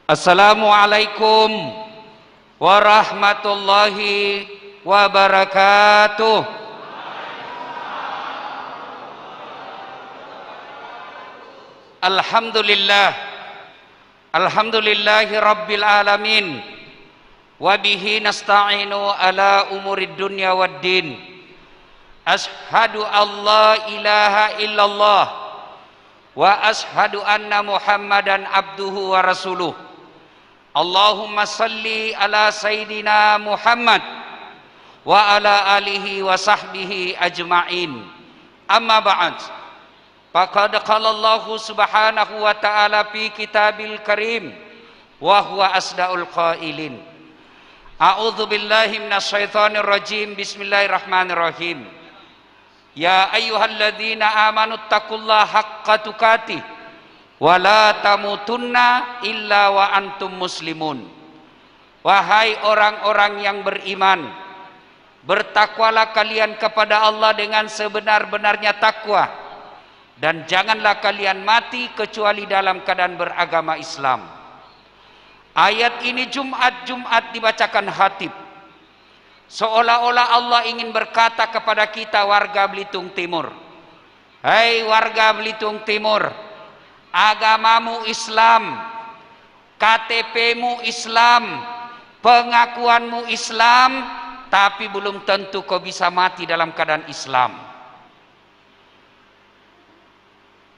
Assalamualaikum warahmatullahi wabarakatuh. Alhamdulillah, alhamdulillahi rabbil alamin, wabihi nasta'inu ala umurid dunya waddin. Ashhadu an la ilaha illallah wa ashhadu anna muhammadan abduhu wa rasuluh. Allahumma salli ala sayyidina Muhammad wa ala alihi wa sahbihi ajma'in. Amma ba'd. Faqad qala Allah subhanahu wa ta'ala fi kitabil karim wa huwa asdaqul qailin. A'udzu billahi minasy syaithanir rajim. Bismillahirrahmanirrahim. Ya ayyuhalladzina amanu taqullaha haqqa tuqatih wa la tamutunna illa wa antum muslimun. Wahai orang-orang yang beriman, bertakwalah kalian kepada Allah dengan sebenar-benarnya takwa, dan janganlah kalian mati kecuali dalam keadaan beragama Islam. Ayat ini Jumat dibacakan khatib, seolah-olah Allah ingin berkata kepada kita warga Belitung Timur, hei warga Belitung Timur, agamamu Islam, KTP-mu Islam, pengakuanmu Islam, tapi belum tentu kau bisa mati dalam keadaan Islam.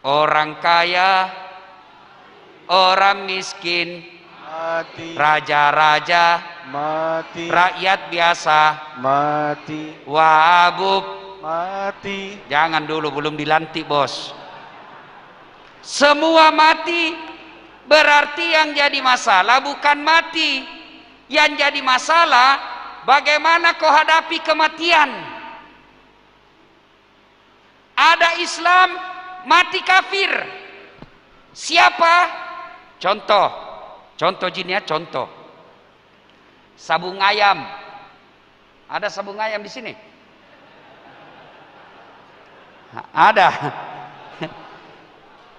Orang kaya, orang miskin, mati. Raja-raja, mati. Rakyat biasa, mati. Wabub, mati. Jangan dulu, belum dilantik bos. Semua mati. Berarti yang jadi masalah bukan mati. Yang jadi masalah bagaimana kau hadapi kematian. Ada Islam, mati kafir. Siapa? Contoh jin ya, contoh. Sabung ayam. Ada sabung ayam di sini? Ada.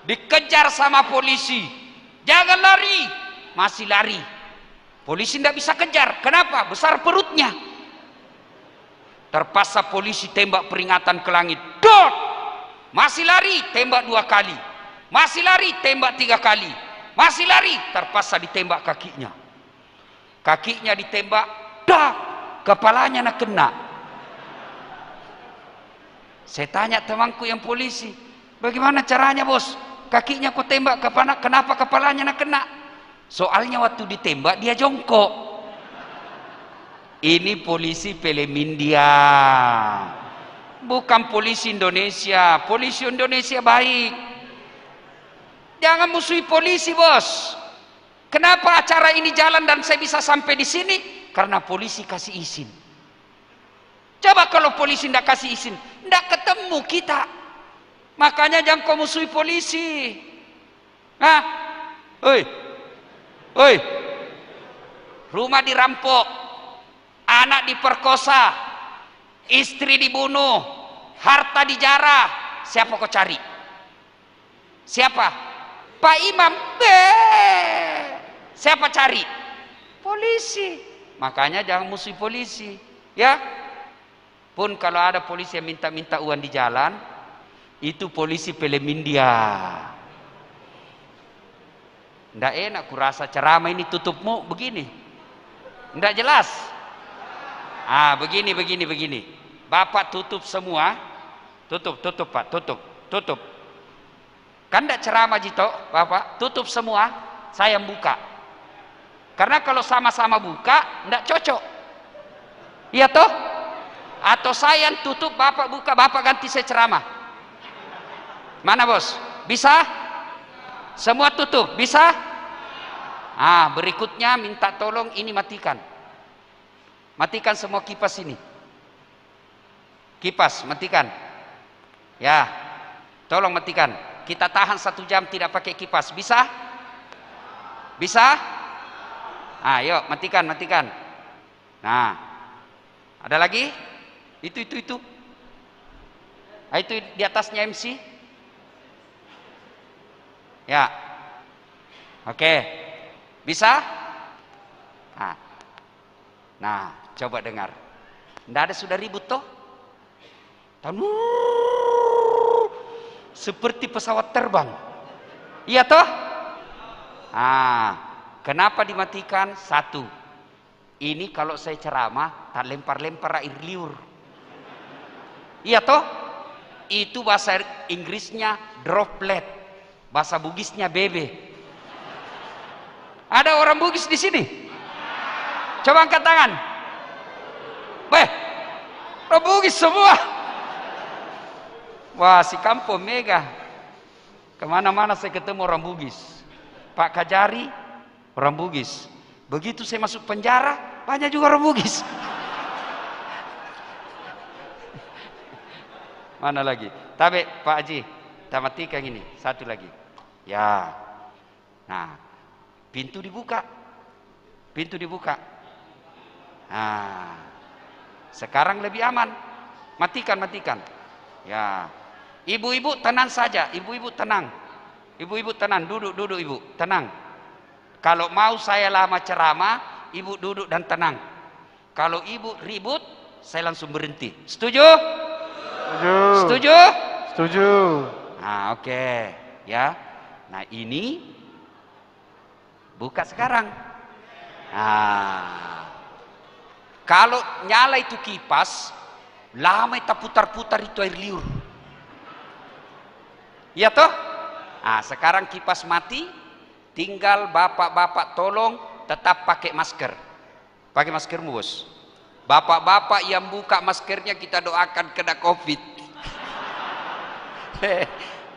Dikejar sama polisi, jangan lari, masih lari. Polisi tidak bisa kejar, kenapa? Besar perutnya. Terpaksa polisi tembak peringatan ke langit. Dot! Masih lari, tembak 2 kali. Masih lari, tembak 3 kali. Masih lari, terpaksa ditembak kakinya. Kakinya ditembak, dak! Kepalanya nak kena. Saya tanya temanku yang polisi, bagaimana caranya bos? Kakinya kau tembak, kenapa kepalanya nak kena? Soalnya waktu ditembak dia jongkok. Ini polisi film India, bukan polisi Indonesia. Polisi Indonesia baik. Jangan musuhi polisi bos. Kenapa acara ini jalan dan saya bisa sampai di sini? Karena polisi kasih izin. Coba kalau polisi tidak kasih izin, tidak ketemu kita. Makanya jangan kau musuhi polisi. Nah, oi, rumah dirampok, anak diperkosa, istri dibunuh, harta dijarah. Siapa kau cari? Siapa? Pak Imam. Siapa cari? Polisi. Makanya jangan musuhi polisi. Ya. Pun kalau ada polisi yang minta-minta uang di jalan, itu polisi film India. Nggak enak kurasa ceramah ini tutupmu begini. Nggak jelas. Begini. Bapak tutup semua. Tutup Pak, tutup. Kan nggak ceramah Jito, Bapak tutup semua. Saya buka. Karena kalau sama-sama buka nggak cocok. Iya toh? Atau saya yang tutup, Bapak buka, Bapak ganti saya ceramah. Mana bos? Bisa? Semua tutup? Bisa? Berikutnya minta tolong ini matikan. Matikan semua kipas ini. Kipas, matikan. Ya, tolong matikan. Kita tahan 1 jam tidak pakai kipas. Bisa? Bisa? Yuk, matikan. Nah, ada lagi? Itu. Itu di atasnya MC. Ya. Oke. Bisa? Nah, coba dengar. Nggak ada sudah ribut toh? Seperti pesawat terbang. Iya toh? Kenapa dimatikan? Satu, ini kalau saya ceramah tak lempar-lempar air liur. Iya toh? Itu bahasa Inggrisnya droplet, bahasa Bugisnya bebe. Ada orang Bugis di sini? Coba angkat tangan. Orang Bugis semua. Wah, si kampung mega. Kemana-mana saya ketemu orang Bugis. Pak Kajari, orang Bugis. Begitu saya masuk penjara, banyak juga orang Bugis. Mana lagi? Tapi Pak Haji, tamatika gini, satu lagi. Ya. Nah, pintu dibuka. Pintu dibuka. Nah, sekarang lebih aman. Matikan. Ya. Ibu-ibu tenang saja, ibu-ibu tenang. Ibu-ibu tenang, duduk ibu, tenang. Kalau mau saya lama ceramah, ibu duduk dan tenang. Kalau ibu ribut, saya langsung berhenti. Setuju? Setuju? Setuju. Nah, oke. Ya. Nah, ini buka sekarang. Nah, kalau nyala itu kipas, lama kita putar-putar itu air liur. Iya toh? Nah, sekarang kipas mati, tinggal bapak-bapak tolong tetap pakai masker. Pakai maskermu, bos. Bapak-bapak yang buka maskernya kita doakan kena COVID.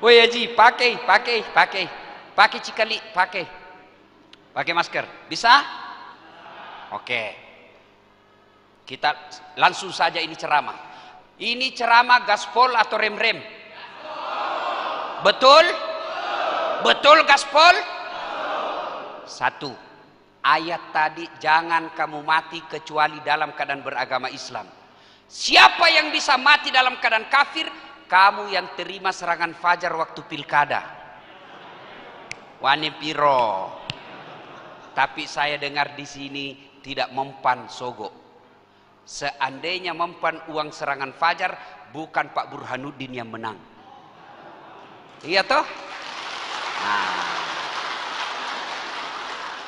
Woi Haji, pakai cikali, pakai masker. Bisa? Oke. Kita langsung saja ini ceramah. Ini ceramah gaspol atau rem-rem? Betul? Betul gaspol? Satu, ayat tadi, jangan kamu mati kecuali dalam keadaan beragama Islam. Siapa yang bisa mati dalam keadaan kafir? Kamu yang terima serangan fajar waktu pilkada. Wani piro. Tapi saya dengar di sini tidak mempan sogok. Seandainya mempan uang serangan fajar, bukan Pak Burhanuddin yang menang. Iya toh? Nah,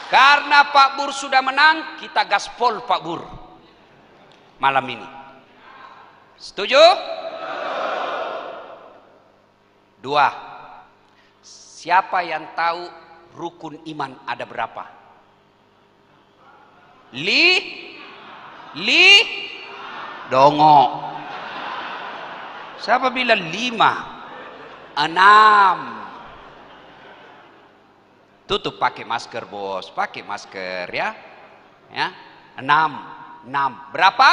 karena Pak Bur sudah menang, kita gaspol Pak Bur malam ini. Setuju? Dua, siapa yang tahu rukun iman ada berapa? Dongo. Siapa bilang 5? 6. Tutup pakai masker, bos. Pakai masker ya. Ya. 6. Berapa?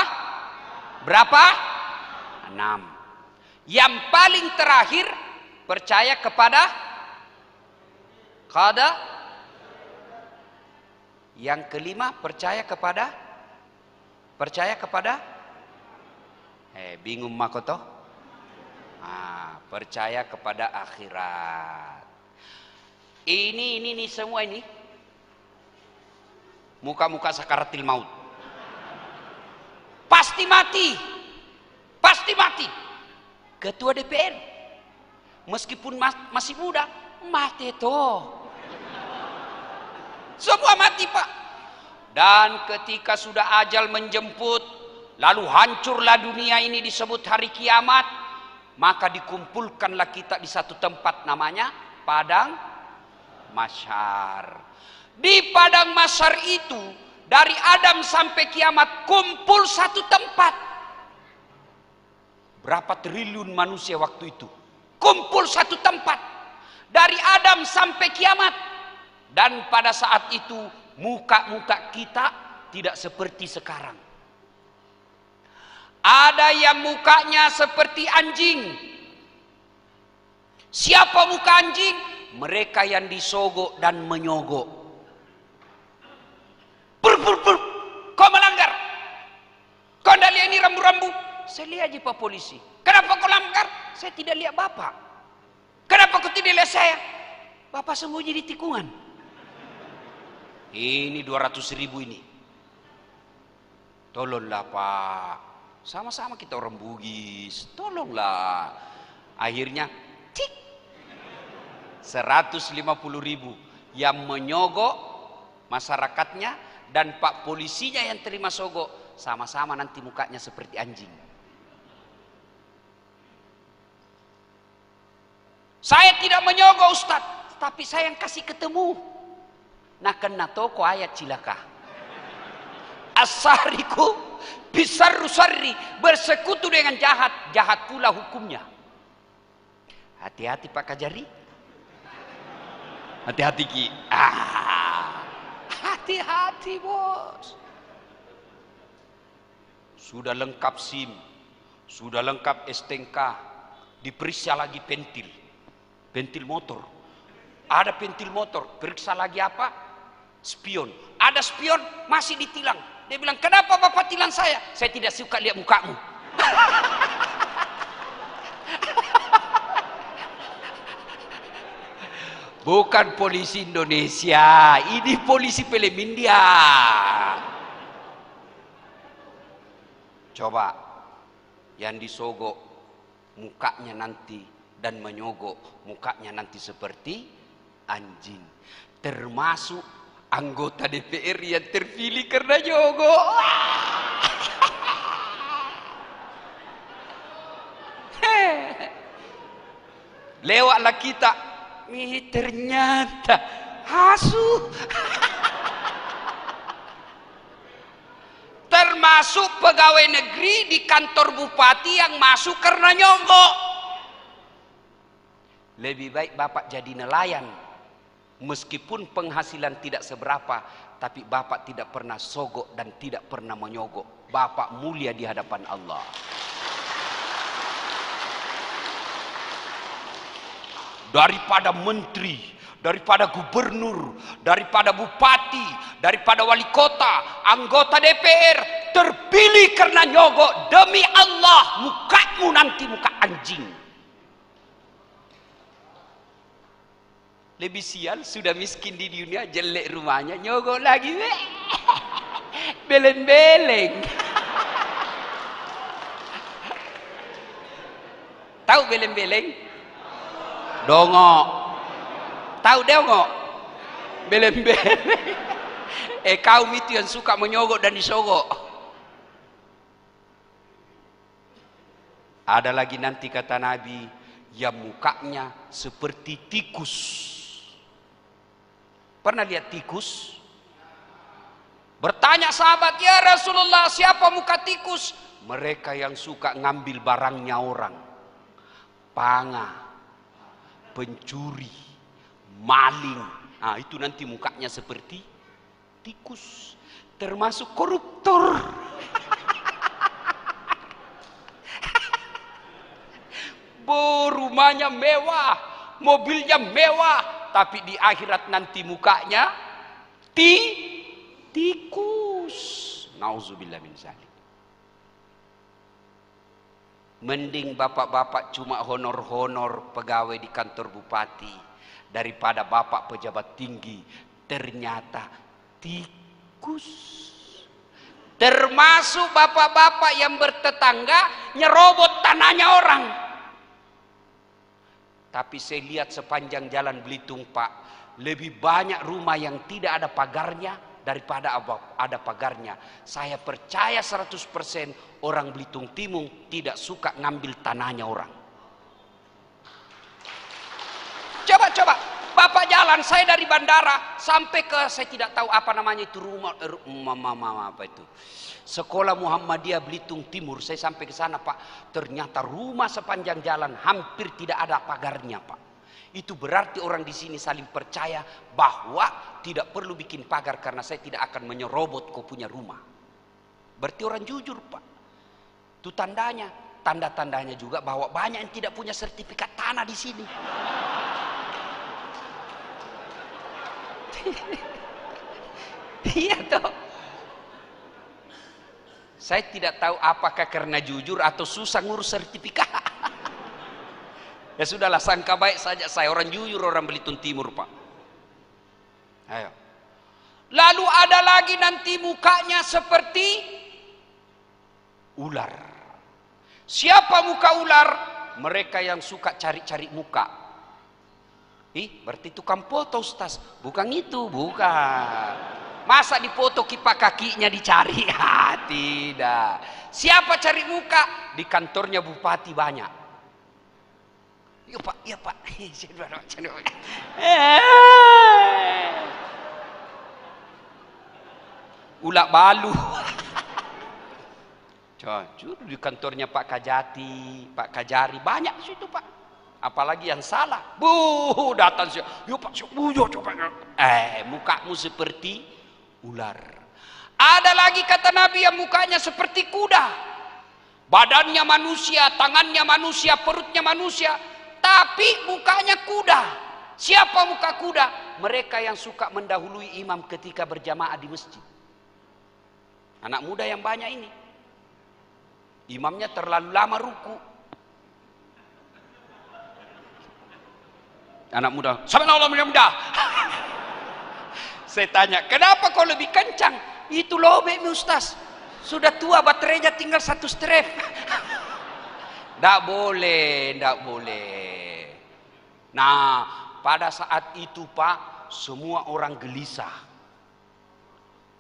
6. Yang paling terakhir, percaya kepada qada. Yang kelima, percaya kepada bingung makoto. Percaya kepada akhirat. Ini semua ini muka-muka sakaratil maut. Pasti mati. Ketua DPR meskipun masih muda mati toh. Semua mati, Pak. Dan ketika sudah ajal menjemput, lalu hancurlah dunia ini disebut hari kiamat, maka dikumpulkanlah kita di satu tempat namanya Padang Mahsyar. Di Padang Mahsyar itu dari Adam sampai kiamat kumpul satu tempat. Berapa triliun manusia waktu itu kumpul satu tempat dari Adam sampai kiamat. Dan pada saat itu muka-muka kita tidak seperti sekarang. Ada yang mukanya seperti anjing. Siapa muka anjing? Mereka yang disogok dan menyogok. Kau melanggar. Kau tidak lihat ini rambu-rambu? Saya lihat aja Pak Polisi. Kenapa kau langgar? Saya tidak lihat Bapak. Kenapa kau tidak lihat saya? Bapak sembunyi di tikungan. Ini 200.000 ini. Tolonglah Pak. Sama-sama kita orang Bugis. Tolonglah. Akhirnya, cik. 150.000 yang menyogok masyarakatnya dan Pak polisinya yang terima sogok. Sama-sama nanti mukanya seperti anjing. Saya tidak menyogok Ustadz, tapi saya yang kasih ketemu. Nah kena toko ayat cilaka. As-sariku bisarru-sarri, bersekutu dengan jahat, jahat pula hukumnya. Hati-hati Pak Kajari. Hati-hati Ki. Hati-hati bos. Sudah lengkap SIM, sudah lengkap STNK, diperiksa lagi pentil. Pentil motor, ada pentil motor, periksa lagi apa? Spion, ada spion masih ditilang. Dia bilang, kenapa bapak tilang saya? Saya tidak suka lihat mukamu. Bukan polisi Indonesia, ini polisi film India. Coba yang disogok mukanya nanti dan menyogok mukanya nanti seperti anjing, termasuk anggota DPR yang terpilih karena nyogok. Lewatlah kita, ternyata hasu. Termasuk pegawai negeri di kantor bupati yang masuk karena nyogok. Lebih baik bapak jadi nelayan, meskipun penghasilan tidak seberapa, tapi bapak tidak pernah sogok dan tidak pernah menyogok. Bapak mulia di hadapan Allah. Daripada menteri, daripada gubernur, daripada bupati, daripada wali kota, anggota DPR terpilih karena nyogok, demi Allah mukamu nanti muka anjing. Lebih sial, sudah miskin di dunia, jelek rumahnya, nyogok lagi. Beleng-beleng. Tahu beleng-beleng? Dongok. Tahu dongok? Beleng-beleng. Kaum itu yang suka menyogok dan disogok. Ada lagi nanti kata Nabi, yang mukanya seperti tikus. Pernah lihat tikus? Bertanya sahabat, ya Rasulullah, siapa muka tikus? Mereka yang suka ngambil barangnya orang. Panga, pencuri, maling. Nah, itu nanti mukanya seperti tikus. Termasuk koruptor. Rumahnya mewah, mobilnya mewah. Tapi di akhirat nanti mukanya tikus. Nauzubillah min zalik. Mending bapak-bapak cuma honor-honor pegawai di kantor bupati daripada bapak pejabat tinggi ternyata tikus. Termasuk bapak-bapak yang bertetangga nyerobot tanahnya orang. Tapi saya lihat sepanjang jalan Belitung Pak, lebih banyak rumah yang tidak ada pagarnya daripada ada pagarnya. Saya percaya 100% orang Belitung Timur tidak suka ngambil tanahnya orang. Coba, bapak jalan, saya dari bandara sampai ke, saya tidak tahu apa namanya itu rumah, apa itu, Sekolah Muhammadiyah Belitung Timur. Saya sampai ke sana Pak, ternyata rumah sepanjang jalan hampir tidak ada pagarnya Pak. Itu berarti orang di sini saling percaya bahwa tidak perlu bikin pagar karena saya tidak akan menyerobot kau punya rumah. Berarti orang jujur Pak. Itu tandanya, tanda-tandanya juga bahwa banyak yang tidak punya sertifikat tanah di sini. Iya toh. Saya tidak tahu apakah karena jujur atau susah ngurus sertifikat. Ya sudahlah, sangka baik saja, saya orang jujur, orang Belitung Timur Pak. Ayo. Lalu ada lagi nanti mukanya seperti ular. Siapa muka ular? Mereka yang suka cari-cari muka. Berarti tukang foto Ustaz. Bukan itu, bukan. Masa dipoto kipak kakinya dicari? Tidak. Siapa cari muka? Di kantornya bupati banyak. Iya Pak, iya Pak. Ulak balu. Jujur di kantornya Pak Kajati, Pak Kajari banyak di situ Pak. Apalagi yang salah, datang sih. Yuk Pak, coba. Mukamu seperti ular. Ada lagi kata Nabi yang mukanya seperti kuda. Badannya manusia, tangannya manusia, perutnya manusia, tapi mukanya kuda. Siapa muka kuda? Mereka yang suka mendahului imam ketika berjamaah di masjid. Anak muda yang banyak ini. Imamnya terlalu lama ruku. Anak muda, subhanallah muda. Saya tanya, kenapa kau lebih kencang? Itu lobek Ustaz. Sudah tua baterainya tinggal 1 strap. Tidak boleh, tidak boleh. Nah, pada saat itu Pak, semua orang gelisah.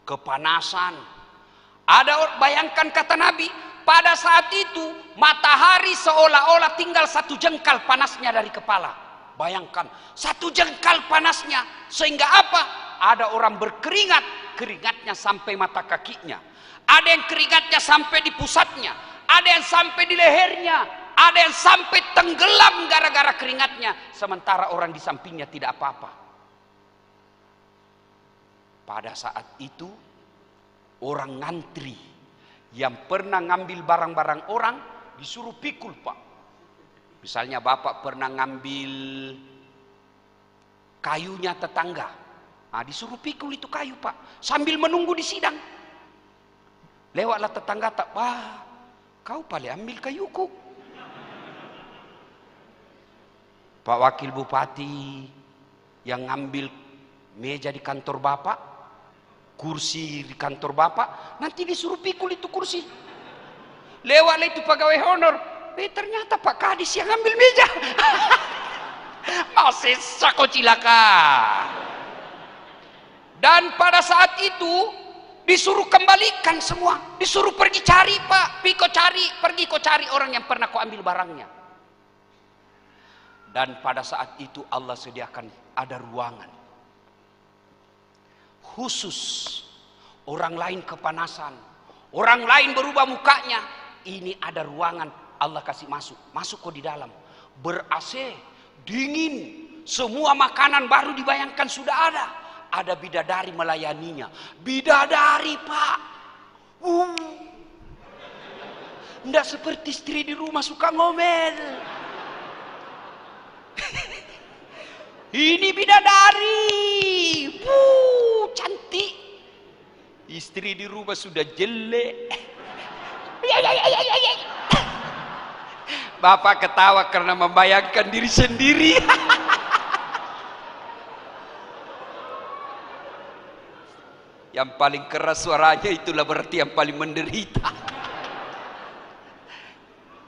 Kepanasan. Bayangkan kata Nabi, pada saat itu matahari seolah-olah tinggal 1 jengkal panasnya dari kepala. Bayangkan 1 jengkal panasnya, sehingga apa? Ada orang berkeringat, keringatnya sampai mata kakinya. Ada yang keringatnya sampai di pusatnya, ada yang sampai di lehernya, ada yang sampai tenggelam gara-gara keringatnya, sementara orang di sampingnya tidak apa-apa. Pada saat itu orang ngantri yang pernah ngambil barang-barang orang disuruh pikul Pak. Misalnya bapak pernah ngambil kayunya tetangga, disuruh pikul itu kayu Pak, sambil menunggu di sidang. Lewatlah tetangga tak, kau paling ambil kayuku. Pak Wakil Bupati yang ngambil meja di kantor bapak, kursi di kantor bapak, nanti disuruh pikul itu kursi. Lewatlah itu pegawai honor, ternyata Pak Kadis yang ngambil meja. Masih sako cilaka. Dan pada saat itu disuruh kembalikan semua, disuruh pergi cari Pak, pergi kau cari orang yang pernah kau ambil barangnya. Dan pada saat itu Allah sediakan ada ruangan khusus, orang lain kepanasan, orang lain berubah mukanya, ini ada ruangan. Allah kasih masuk kok di dalam, ber-AC, dingin, semua makanan baru dibayangkan sudah ada bidadari melayaninya, bidadari Pak, nggak seperti istri di rumah suka ngomel. Ini bidadari, cantik, istri di rumah sudah jelek. Bapak ketawa karena membayangkan diri sendiri. Yang paling keras suaranya itulah berarti yang paling menderita.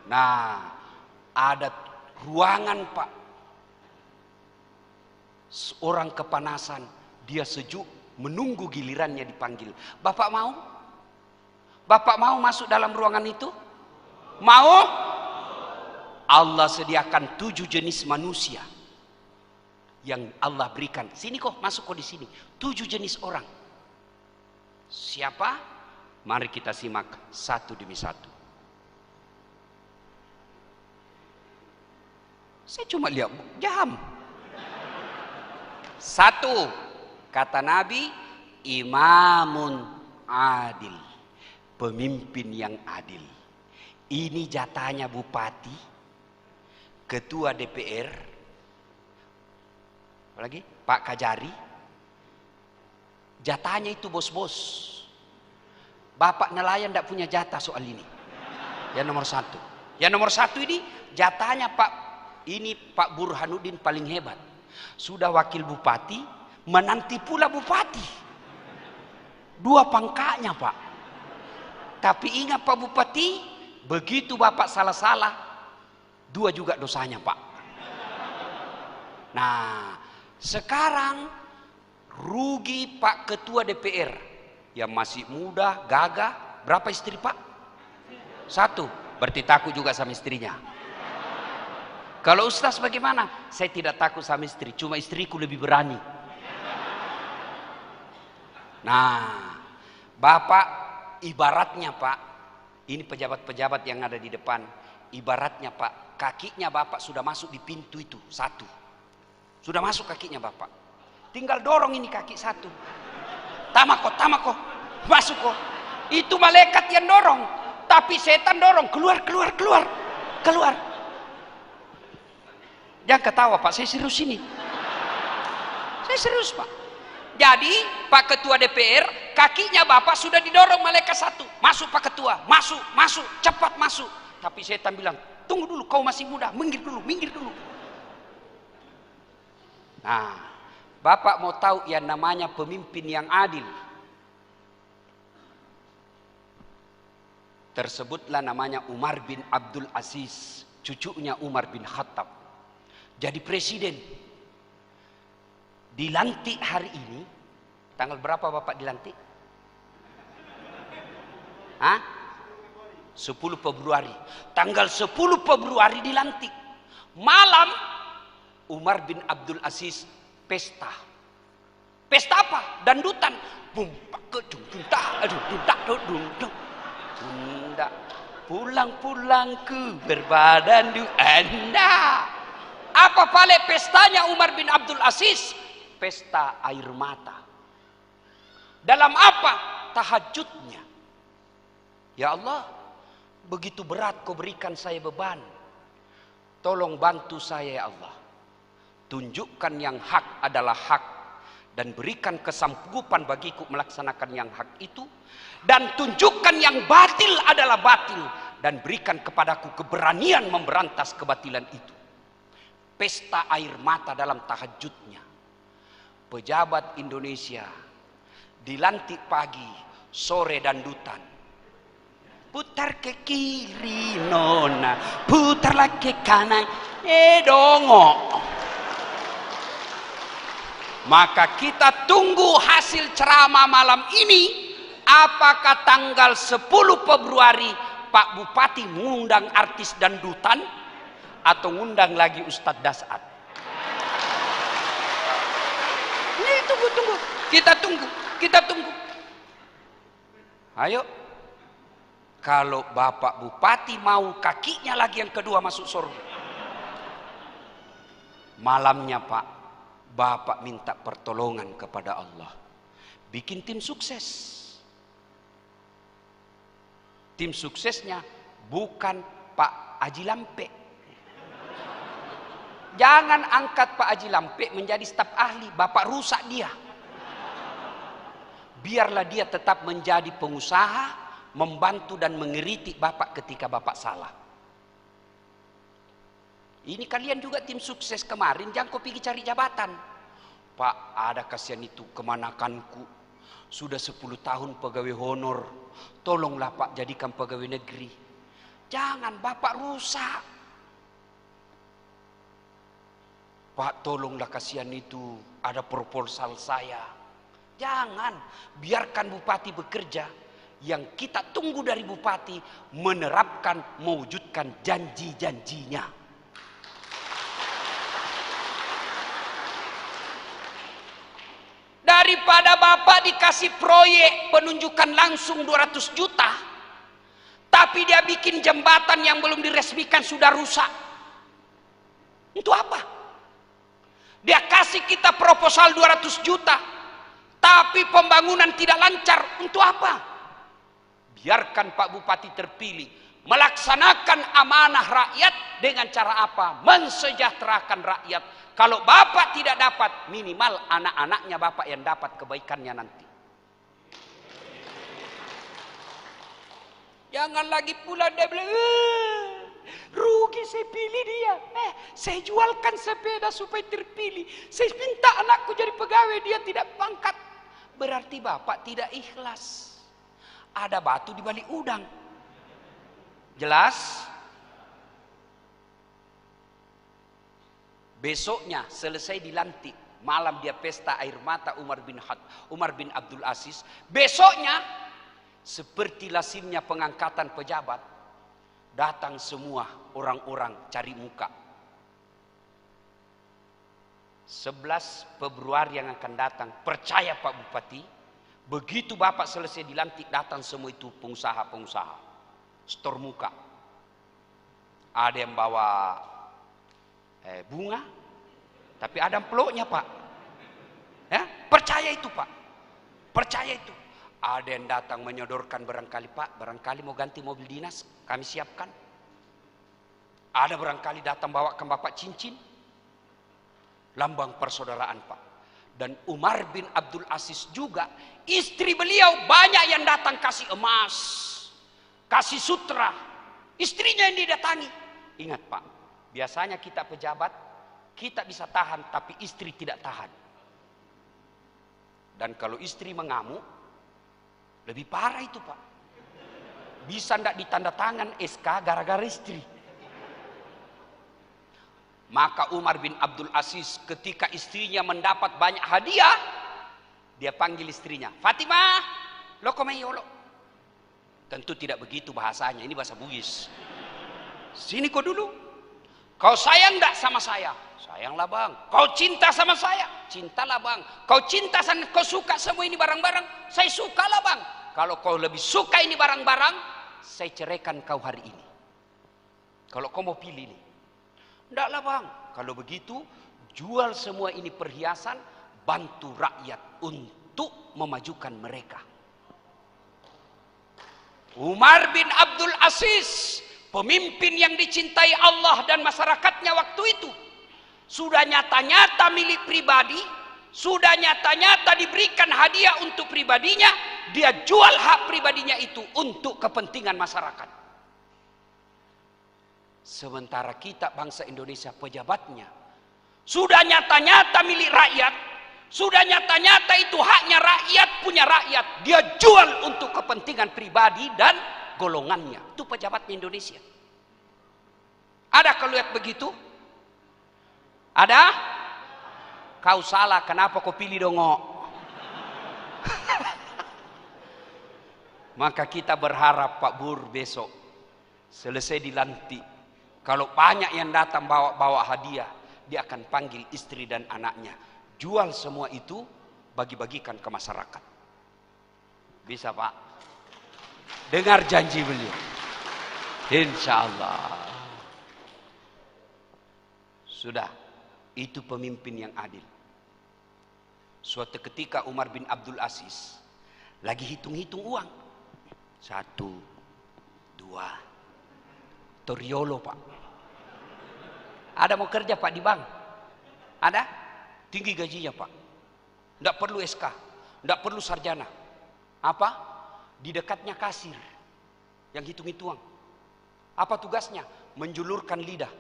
Nah, ada ruangan Pak. Seorang kepanasan, dia sejuk menunggu gilirannya dipanggil. Bapak mau? Bapak mau masuk dalam ruangan itu? Mau? Allah sediakan 7 jenis manusia yang Allah berikan. Sini kok, masuk kok di sini. 7 jenis orang. Siapa? Mari kita simak satu demi satu. Saya cuma lihat jam. 1, kata Nabi, imamun adil, pemimpin yang adil. Ini jatahnya bupati, ketua DPR, apalagi Pak Kajari, jatahnya itu bos-bos. Bapak nelayan tidak punya jatah soal ini. Yang nomor 1. Yang nomor 1 ini jatahnya Pak Burhanuddin paling hebat. Sudah wakil bupati, menanti pula bupati. 2 pangkatnya Pak. Tapi ingat Pak Bupati, begitu Bapak salah-salah, 2 juga dosanya Pak. Nah, sekarang rugi Pak Ketua DPR yang masih muda, gagah. Berapa istri Pak? 1. Berarti takut juga sama istrinya. Kalau Ustaz bagaimana? Saya tidak takut sama istri, cuma istriku lebih berani. Nah, Bapak ibaratnya Pak, ini pejabat-pejabat yang ada di depan, ibaratnya Pak, kakinya Bapak sudah masuk di pintu itu 1. Sudah masuk kakinya Bapak. Tinggal dorong ini kaki 1. Tamako, masuk kok. Itu malaikat yang dorong, tapi setan dorong, keluar. Jangan ketawa Pak, saya serius ini. Saya serius Pak. Jadi Pak Ketua DPR, kakinya Bapak sudah didorong malaikat 1. Masuk Pak Ketua, masuk, cepat masuk. Tapi setan bilang, tunggu dulu, kau masih muda, minggir dulu. Nah, Bapak mau tahu yang namanya pemimpin yang adil? Tersebutlah namanya Umar bin Abdul Aziz, cucunya Umar bin Khattab. Jadi presiden. Dilantik hari ini. Tanggal berapa Bapak dilantik? 10 Februari. Tanggal 10 Februari dilantik. Malam Umar bin Abdul Aziz pesta. Pesta apa? Dandutan. Pulang-pulangku berbadan du Anda. Apa paling pestanya Umar bin Abdul Aziz? Pesta air mata. Dalam apa? Tahajudnya. Ya Allah, begitu berat kau berikan saya beban. Tolong bantu saya ya Allah. Tunjukkan yang hak adalah hak. Dan berikan kesanggupan bagiku melaksanakan yang hak itu. Dan tunjukkan yang batil adalah batil. Dan berikan kepadaku keberanian memberantas kebatilan itu. Pesta air mata dalam tahajudnya. Pejabat Indonesia dilantik pagi, sore dandutan. Putar ke kiri nona, putarlah ke kanan, dongok. Maka kita tunggu hasil ceramah malam ini. Apakah tanggal 10 Februari Pak Bupati mengundang artis dandutan atau ngundang lagi Ustadz Dasat? Ini tunggu. Kita tunggu. Ayo. Kalau Bapak Bupati mau kakinya lagi yang kedua masuk surga. Malamnya Pak, Bapak minta pertolongan kepada Allah. Bikin tim sukses. Tim suksesnya bukan Pak Haji Lampe. Jangan angkat Pak Haji Lampe menjadi staf ahli, Bapak rusak dia. Biarlah dia tetap menjadi pengusaha, membantu dan mengeritik Bapak ketika Bapak salah. Ini kalian juga tim sukses kemarin, jangan kau pergi cari jabatan. Pak, ada kasihan itu kemanakanku. Sudah 10 tahun pegawai honor. Tolonglah Pak jadikan pegawai negeri. Jangan, Bapak rusak. Pak, tolonglah kasihan itu, ada proposal saya. Jangan, biarkan Bupati bekerja. Yang kita tunggu dari Bupati menerapkan, mewujudkan janji-janjinya. Daripada Bapak dikasih proyek penunjukan langsung 200 juta, tapi dia bikin jembatan yang belum diresmikan sudah rusak. Untuk apa? Dia kasih kita proposal 200 juta, tapi pembangunan tidak lancar. Untuk apa? Biarkan Pak Bupati terpilih, melaksanakan amanah rakyat dengan cara apa? Mensejahterakan rakyat. Kalau Bapak tidak dapat, minimal anak-anaknya Bapak yang dapat kebaikannya nanti. Jangan lagi pula dia bilang, rugi saya pilih dia. Saya jualkan sepeda supaya terpilih. Saya minta anakku jadi pegawai, dia tidak pangkat. berarti Bapak tidak ikhlas. Ada batu di balik udang. Jelas? Besoknya selesai dilantik, malam dia pesta air mata Umar bin Abdul Aziz. Besoknya seperti lazimnya pengangkatan pejabat, datang semua orang-orang cari muka. 11 Februari yang akan datang, percaya Pak Bupati, begitu Bapak selesai dilantik datang semua itu pengusaha-pengusaha, stor muka. Ada yang bawa bunga, tapi ada amplopnya Pak. Ya, percaya itu Pak, percaya itu. Ada yang datang menyodorkan barangkali Pak, barangkali mau ganti mobil dinas, kami siapkan. Ada barangkali datang bawakan Bapak cincin, lambang persaudaraan Pak. Dan Umar bin Abdul Aziz juga, istri beliau banyak yang datang kasih emas, kasih sutra, istrinya yang didatangi. Ingat Pak, biasanya kita pejabat, kita bisa tahan, tapi istri tidak tahan. Dan kalau istri mengamuk, lebih parah itu Pak. Bisa ndak ditanda tangan SK gara-gara istri. Maka Umar bin Abdul Aziz ketika istrinya mendapat banyak hadiah, dia panggil istrinya, Fatimah, lo komeyolo. Tentu tidak begitu bahasanya, ini bahasa Bugis. Sini kau dulu. Kau sayang ndak sama saya? Sayanglah bang. Kau cinta sama saya? Cintalah bang. Kau cinta sama, kau suka semua ini barang-barang? Saya sukalah bang. Kalau kau lebih suka ini barang-barang, saya ceraikan kau hari ini. Kalau kau mau pilih ini. Ndaklah bang, kalau begitu jual semua ini perhiasan, bantu rakyat untuk memajukan mereka. Umar bin Abdul Aziz, pemimpin yang dicintai Allah dan masyarakatnya waktu itu, sudah nyata-nyata milik pribadi, sudah nyata-nyata diberikan hadiah untuk pribadinya, dia jual hak pribadinya itu untuk kepentingan masyarakat. Sementara kita bangsa Indonesia pejabatnya sudah nyata-nyata milik rakyat, sudah nyata-nyata itu haknya rakyat, punya rakyat, dia jual untuk kepentingan pribadi dan golongannya. Itu pejabatnya Indonesia. Ada kalau lihat begitu? Ada? Kau salah, kenapa kau pilih dongok? Maka kita berharap Pak Bur besok selesai dilantik, kalau banyak yang datang bawa hadiah, dia akan panggil istri dan anaknya. Jual semua itu, bagi-bagikan ke masyarakat. Bisa Pak? Dengar janji beliau. Insya Allah. Sudah, itu pemimpin yang adil. Suatu ketika Umar bin Abdul Aziz lagi hitung-hitung uang. 1, 2. Toriolo Pak. Ada mau kerja Pak di bank? Ada? Tinggi gajinya Pak. Tidak perlu SK, tidak perlu sarjana. Apa? Di dekatnya kasir yang hitung-hitung uang. Apa tugasnya? Menjulurkan lidah.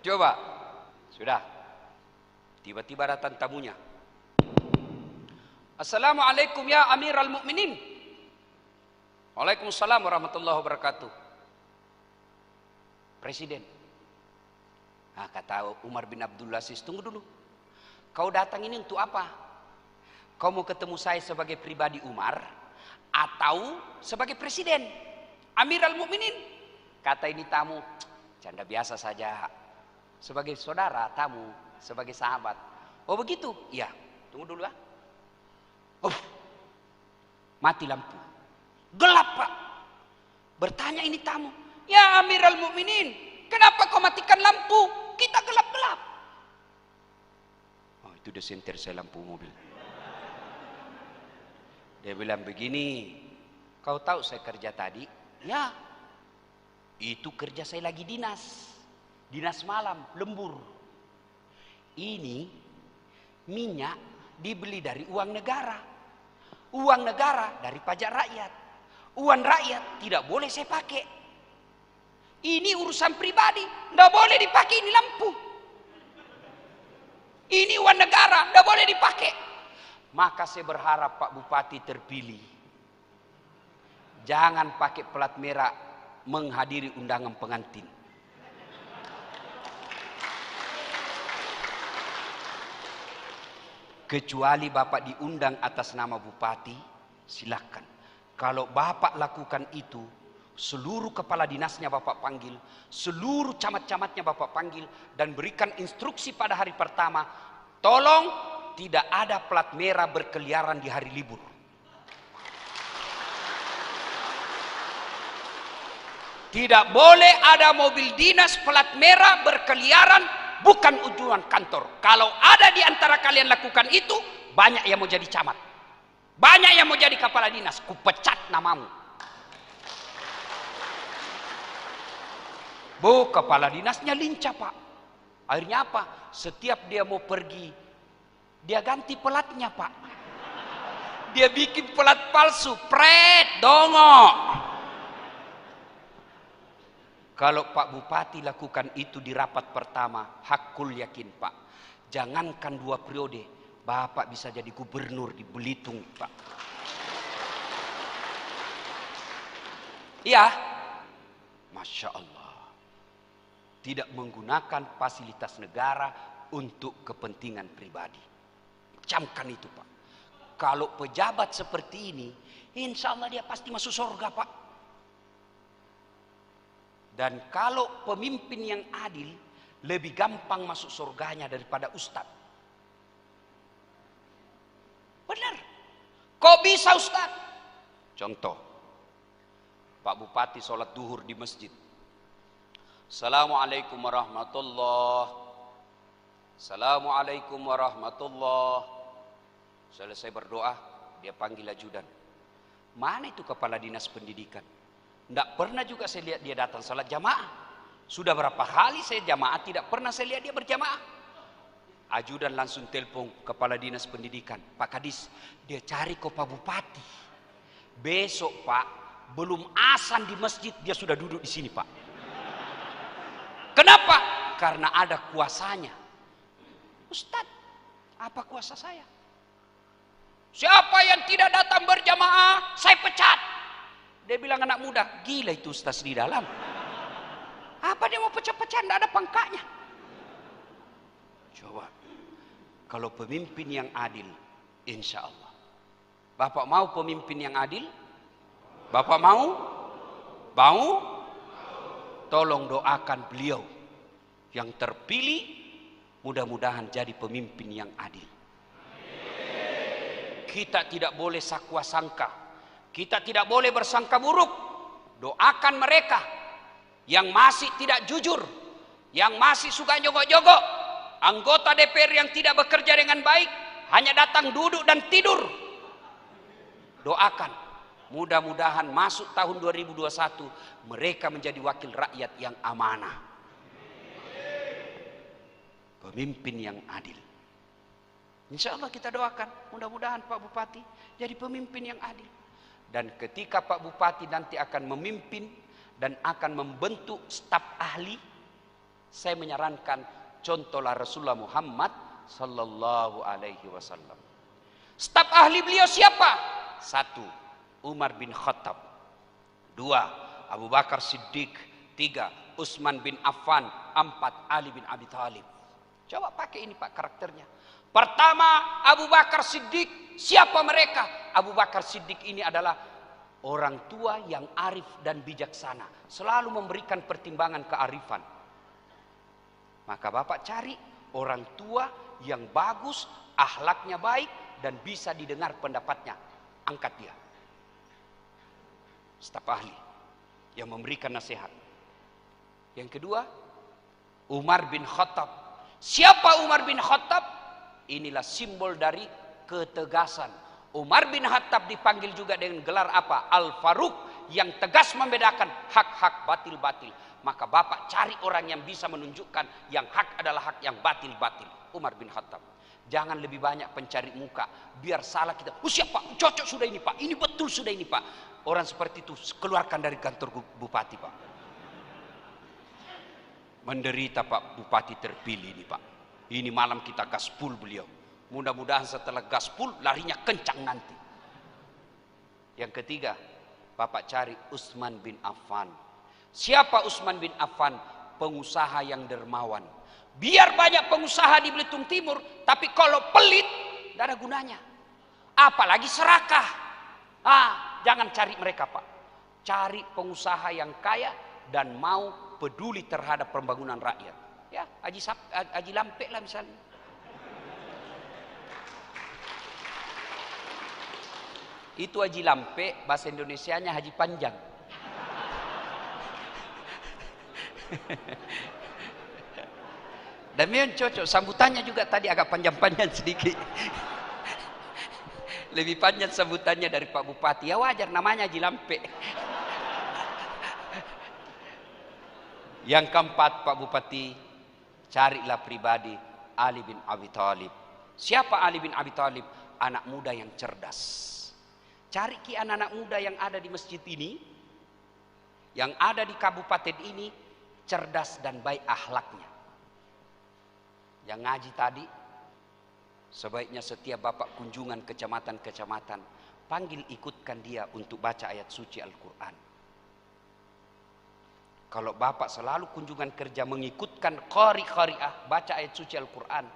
Coba, sudah. Tiba-tiba datang tamunya. Assalamualaikum ya Amirul Mukminin. Waalaikumsalam warahmatullahi wabarakatuh. Presiden. Nah, kata Umar bin Abdul Aziz, tunggu dulu. Kau datang ini untuk apa? Kau mau ketemu saya sebagai pribadi Umar atau sebagai presiden? Amirul Mukminin. Kata ini tamu, canda biasa saja. Sebagai saudara, tamu, sebagai sahabat. Oh begitu? Iya. Tunggu dulu ya. Mati lampu. Gelap Pak. Bertanya ini tamu, ya Amirul Mukminin, kenapa kau matikan lampu? Kita gelap-gelap. Oh itu udah senter saya lampu mobil. Dia bilang begini, kau tahu saya kerja tadi? Ya, itu kerja saya lagi dinas. Dinas malam, lembur. Ini minyak dibeli dari uang negara. Uang negara dari pajak rakyat. Uang rakyat tidak boleh saya pakai. Ini urusan pribadi, nggak boleh dipakai ini lampu. Ini uang negara, nggak boleh dipakai. Maka saya berharap Pak Bupati terpilih, jangan pakai plat merah menghadiri undangan pengantin. Kecuali Bapak diundang atas nama Bupati, silakan. Kalau Bapak lakukan itu, seluruh kepala dinasnya Bapak panggil, seluruh camat-camatnya Bapak panggil, dan berikan instruksi pada hari pertama, tolong tidak ada plat merah berkeliaran di hari libur. Tidak boleh ada mobil dinas plat merah berkeliaran bukan tujuan kantor. Kalau ada di antara kalian lakukan itu, banyak yang mau jadi camat, banyak yang mau jadi kepala dinas, kupecat namamu. Bu, kepala dinasnya lincah Pak. Akhirnya apa? Setiap dia mau pergi, dia ganti pelatnya Pak. Dia bikin pelat palsu, pret, dongok. Kalau Pak Bupati lakukan itu di rapat pertama, hakul yakin Pak, jangankan 2 periode, Bapak bisa jadi gubernur di Belitung Pak. Iya, Masya Allah. Tidak menggunakan fasilitas negara untuk kepentingan pribadi. Camkan itu Pak. Kalau pejabat seperti ini, insya Allah dia pasti masuk surga Pak. Dan kalau pemimpin yang adil, lebih gampang masuk surganya daripada ustadz. Benar. Kok bisa ustadz? Contoh, Pak Bupati sholat duhur di masjid. Assalamualaikum warahmatullahi. Assalamualaikum warahmatullahi. Selesai berdoa, dia panggil ajudan. Mana itu kepala dinas pendidikan? Tidak pernah juga saya lihat dia datang salat jamaah. Sudah berapa kali saya jamaah, tidak pernah saya lihat dia berjamaah. Ajudan langsung telepon kepala dinas pendidikan, Pak Kadis, dia cari ke Pak Bupati. Besok Pak, belum azan di masjid dia sudah duduk di sini Pak. Kenapa? Karena ada kuasanya. Ustadz, apa kuasa saya? Siapa yang tidak datang berjamaah, saya pecat. Dia bilang anak muda, gila itu ustaz di dalam. Apa dia mau pecah-pecah, tidak ada pangkanya. Coba, kalau pemimpin yang adil, insya Allah. Bapak mau pemimpin yang adil? Bapak mau? Mau? Tolong doakan beliau yang terpilih, mudah-mudahan jadi pemimpin yang adil. Kita tidak boleh sakwa sangka. Kita tidak boleh bersangka buruk. Doakan mereka yang masih tidak jujur, yang masih suka jogok-jogok, anggota DPR yang tidak bekerja dengan baik, hanya datang duduk dan tidur. Doakan, mudah-mudahan masuk tahun 2021 mereka menjadi wakil rakyat yang amanah, pemimpin yang adil. Insya Allah kita doakan, mudah-mudahan Pak Bupati jadi pemimpin yang adil. Dan ketika Pak Bupati nanti akan memimpin dan akan membentuk staf ahli, saya menyarankan contohlah Rasulullah Muhammad sallallahu alaihi wasallam. Staf ahli beliau siapa? 1. Umar bin Khattab. 2. Abu Bakar Siddiq. 3. Utsman bin Affan. 4. Ali bin Abi Thalib. Coba pakai ini Pak karakternya. Pertama, Abu Bakar Siddiq. Siapa mereka? Abu Bakar Siddiq ini adalah orang tua yang arif dan bijaksana, selalu memberikan pertimbangan kearifan. Maka Bapak cari orang tua yang bagus, akhlaknya baik dan bisa didengar pendapatnya. Angkat dia. Staf ahli yang memberikan nasihat. Yang kedua, Umar bin Khattab. Siapa Umar bin Khattab? Inilah simbol dari ketegasan. Umar bin Khattab dipanggil juga dengan gelar apa? Al-Faruq, yang tegas membedakan hak-hak batil-batil. Maka Bapak cari orang yang bisa menunjukkan yang hak adalah hak, yang batil-batil. Umar bin Khattab. Jangan lebih banyak pencari muka. Biar salah kita. Oh siapa? Cocok sudah ini Pak. Ini betul sudah ini Pak. Orang seperti itu keluarkan dari kantor bupati Pak. Menderita Pak Bupati terpilih ini Pak. Ini malam kita gaspul beliau. Mudah-mudahan setelah gaspul larinya kencang nanti. Yang ketiga, Bapak cari Utsman bin Affan. Siapa Utsman bin Affan? Pengusaha yang dermawan. Biar banyak pengusaha di Belitung Timur, tapi kalau pelit, tidak ada gunanya. Apalagi serakah. Jangan cari mereka Pak. Cari pengusaha yang kaya dan mau peduli terhadap pembangunan rakyat. Ya, Haji Lampek lah misalnya. Itu Haji Lampek, bahasa Indonesianya Haji Panjang. Dan memang cocok, sambutannya juga tadi agak panjang-panjang sedikit. Lebih panjang sambutannya dari Pak Bupati. Ya wajar, namanya Haji Lampek. Yang keempat Pak Bupati, carilah pribadi Ali bin Abi Thalib. Siapa Ali bin Abi Thalib? Anak muda yang cerdas. Cari anak-anak muda yang ada di masjid ini, yang ada di kabupaten ini, cerdas dan baik akhlaknya. Yang ngaji tadi, sebaiknya setiap Bapak kunjungan kecamatan-kecamatan, panggil ikutkan dia untuk baca ayat suci Al-Quran. Kalau Bapak selalu kunjungan kerja mengikutkan qari-qari'ah, baca ayat suci Al-Quran,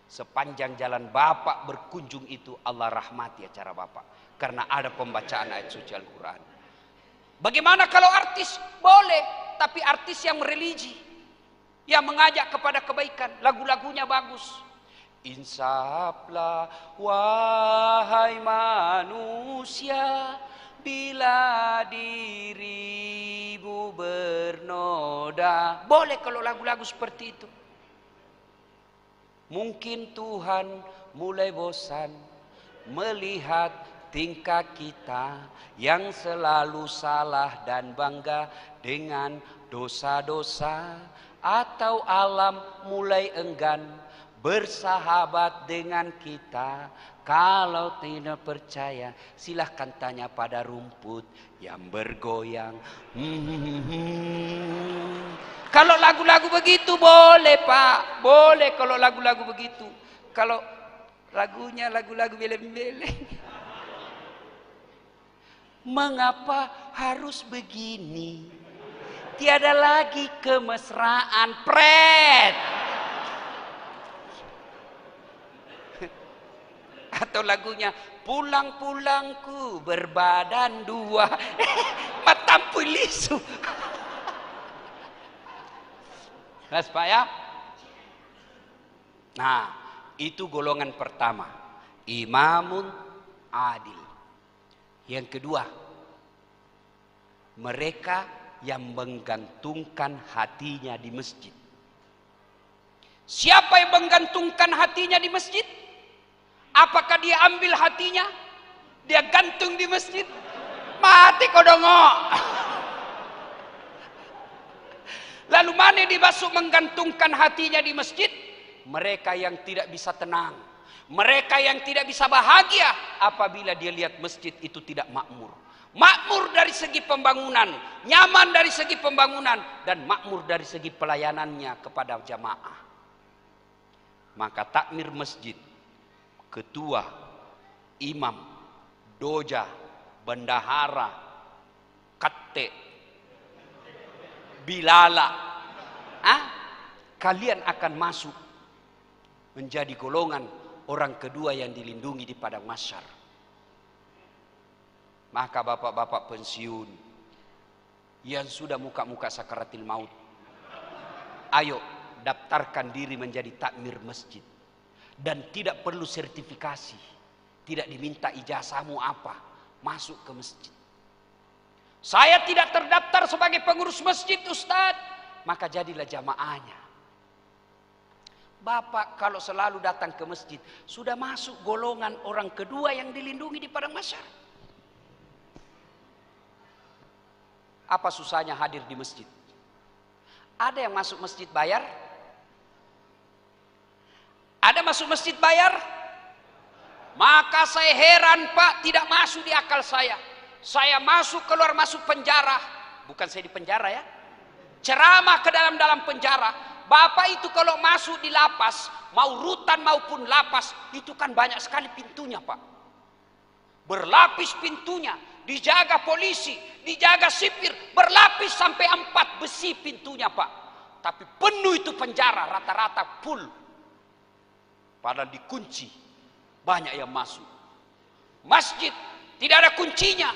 sepanjang jalan Bapak berkunjung itu Allah rahmati acara Bapak. Karena ada pembacaan ayat suci Al-Quran. Bagaimana kalau artis? Boleh, tapi artis yang religi, yang mengajak kepada kebaikan, lagu-lagunya bagus. Insaflah wahai manusia, bila dirimu bernoda. Boleh kalau lagu-lagu seperti itu. Mungkin Tuhan mulai bosan melihat tingkah kita yang selalu salah dan bangga dengan dosa-dosa, atau alam mulai enggan bersahabat dengan kita. Kalau tidak percaya, silahkan tanya pada rumput yang bergoyang. Kalau lagu-lagu begitu boleh Pak, boleh kalau lagu-lagu begitu. Kalau lagunya lagu-lagu beleng-beleng, mengapa harus begini? Tiada lagi kemesraan, pret. Atau lagunya pulang-pulangku berbadan dua, matampu lisu. Jelas Pak ya? Nah, itu golongan pertama, imamun adil. Yang kedua, mereka yang menggantungkan hatinya di masjid. Siapa yang menggantungkan hatinya di masjid? Apakah dia ambil hatinya, dia gantung di masjid? Mati kodongo. Lalu mana dimaksud menggantungkan hatinya di masjid? Mereka yang tidak bisa tenang, mereka yang tidak bisa bahagia apabila dia lihat masjid itu tidak makmur. Makmur dari segi pembangunan, nyaman dari segi pembangunan, dan makmur dari segi pelayanannya kepada jamaah. Maka takmir masjid, ketua, imam, doja, bendahara, kate, bilala, kalian akan masuk menjadi golongan orang kedua yang dilindungi di padang mahsyar. Maka bapak-bapak pensiun yang sudah muka-muka sakaratil maut, ayo daftarkan diri menjadi takmir masjid. Dan tidak perlu sertifikasi, tidak diminta ijazahmu apa, masuk ke masjid. Saya tidak terdaftar sebagai pengurus masjid Ustadz, maka jadilah jamaahnya. Bapak kalau selalu datang ke masjid, sudah masuk golongan orang kedua yang dilindungi di padang mahsyar. Apa susahnya hadir di masjid? Ada yang masuk masjid bayar? Ada masuk masjid bayar? Maka saya heran Pak, tidak masuk di akal saya. Saya masuk keluar masuk penjara. Bukan saya di penjara ya. ceramah ke dalam penjara. Bapak itu kalau masuk di lapas, mau rutan maupun lapas, itu kan banyak sekali pintunya, Pak. Berlapis pintunya, dijaga polisi, dijaga sipir, berlapis sampai 4 besi pintunya, Pak. Tapi penuh itu penjara, rata-rata full. Padahal dikunci, banyak yang masuk. Masjid tidak ada kuncinya,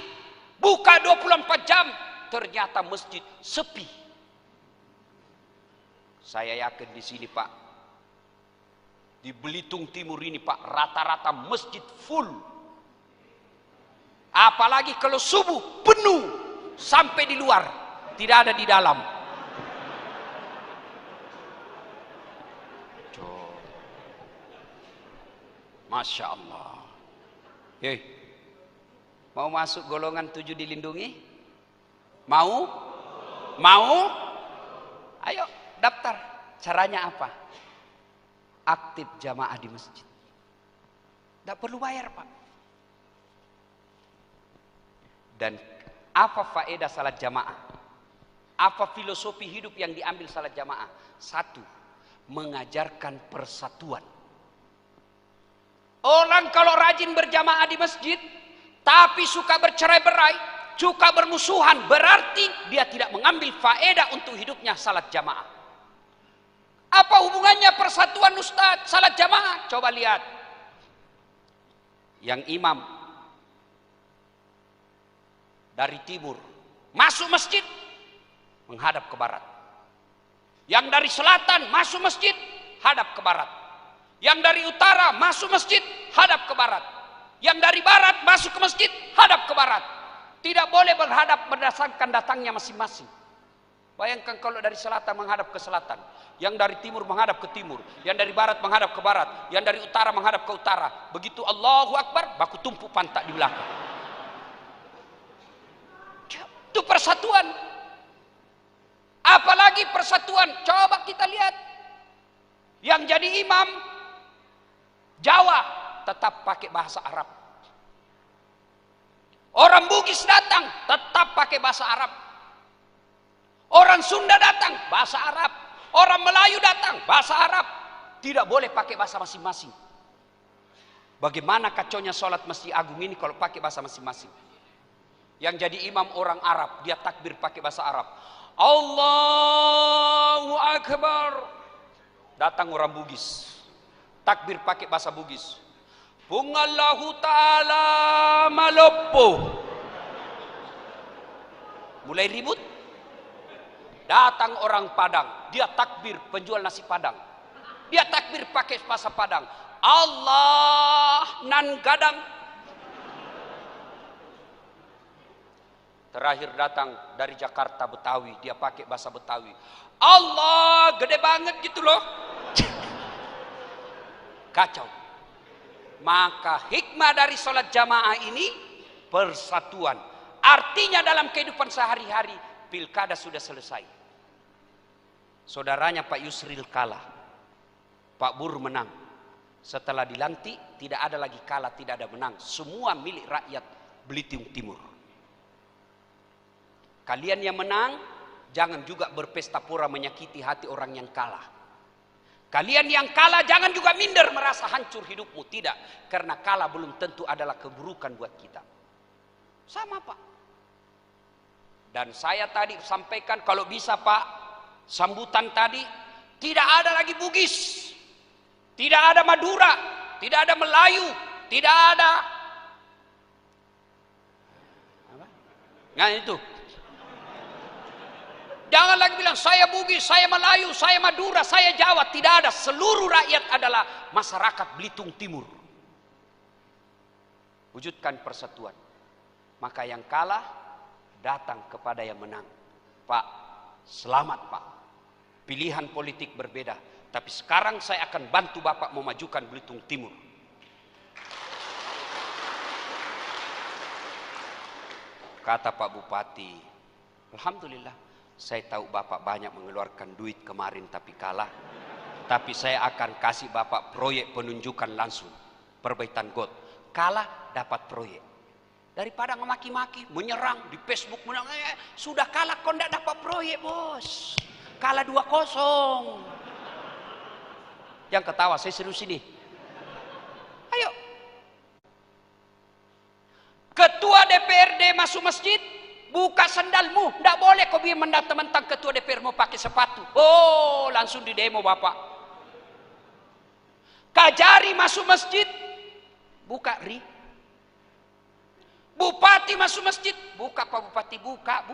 buka 24 jam, ternyata masjid sepi. Saya yakin di sini, Pak, di Belitung Timur ini, Pak, rata-rata masjid full. Apalagi kalau subuh penuh sampai di luar, tidak ada di dalam. Masya Allah. Hei, mau masuk golongan 7 dilindungi? Mau? Mau? Ayo daftar. Caranya apa? Aktif jamaah di masjid. Tidak perlu bayar, Pak. Dan apa faedah salat jamaah? Apa filosofi hidup yang diambil salat jamaah? 1, mengajarkan persatuan. Orang kalau rajin berjamaah di masjid, tapi suka bercerai-berai, suka bermusuhan, berarti dia tidak mengambil faedah untuk hidupnya salat jamaah. Apa hubungannya persatuan Ustaz, salat jamaah? Coba lihat. Yang imam dari timur masuk masjid menghadap ke barat. Yang dari selatan masuk masjid hadap ke barat. Yang dari utara masuk masjid hadap ke barat. Yang dari barat masuk ke masjid hadap ke barat. Tidak boleh berhadap berdasarkan datangnya masing-masing. Bayangkan kalau dari selatan menghadap ke selatan, yang dari timur menghadap ke timur, yang dari barat menghadap ke barat, yang dari utara menghadap ke utara. Begitu Allahu Akbar, baku tumpuk pantat di belakang. Itu persatuan. Apalagi persatuan, coba kita lihat. Yang jadi imam Jawa tetap pakai bahasa Arab. Orang Bugis datang tetap pakai bahasa Arab. Orang Sunda datang bahasa Arab. Orang Melayu datang bahasa Arab. Tidak boleh pakai bahasa masing-masing. Bagaimana kacaunya sholat Masjid Agung ini kalau pakai bahasa masing-masing? Yang jadi imam orang Arab, dia takbir pakai bahasa Arab. Allahu Akbar. Datang orang Bugis, takbir pakai bahasa Bugis. Pungallahu ta'ala malopo. Mulai ribut. Datang orang Padang, dia takbir penjual nasi Padang. Dia takbir pakai bahasa Padang. Allah nan gadang. Terakhir datang dari Jakarta Betawi, dia pakai bahasa Betawi. Allah gede banget gitu loh. Kacau. Maka hikmah dari sholat jamaah ini persatuan. Artinya dalam kehidupan sehari-hari pilkada sudah selesai. Saudaranya Pak Yusril kalah, Pak Bur menang. Setelah dilantik tidak ada lagi kalah, tidak ada menang. Semua milik rakyat Belitung Timur. Kalian yang menang jangan juga berpesta pora menyakiti hati orang yang kalah. Kalian yang kalah jangan juga minder merasa hancur hidupmu. Tidak, karena kalah belum tentu adalah keburukan buat kita. Sama Pak. Dan saya tadi sampaikan kalau bisa Pak, sambutan tadi tidak ada lagi Bugis, tidak ada Madura, tidak ada Melayu, tidak ada apa? Nah itu. Jangan lagi bilang saya Bugis, saya Melayu, saya Madura, saya Jawa. Tidak ada. Seluruh rakyat adalah masyarakat Belitung Timur. Wujudkan persatuan. Maka yang kalah datang kepada yang menang. Pak, selamat Pak. Pilihan politik berbeda. Tapi sekarang saya akan bantu Bapak memajukan Belitung Timur. Kata Pak Bupati, alhamdulillah. Saya tahu Bapak banyak mengeluarkan duit kemarin tapi kalah. Tapi saya akan kasih Bapak proyek penunjukan langsung. Perbaikan got. Kalah dapat proyek. Daripada ngemaki-maki, menyerang di Facebook, sudah kalah kau tidak dapat proyek bos. Kalah 2-0. Yang ketawa, saya serius ini. Ayo. Ketua DPRD masuk masjid, buka sendalmu. Tidak boleh kau biar mentang-mentang ketua DPR mau pakai sepatu. Oh, langsung di demo bapak. Kajari masuk masjid, buka ri. Bupati masuk masjid, buka Pak Bupati, buka.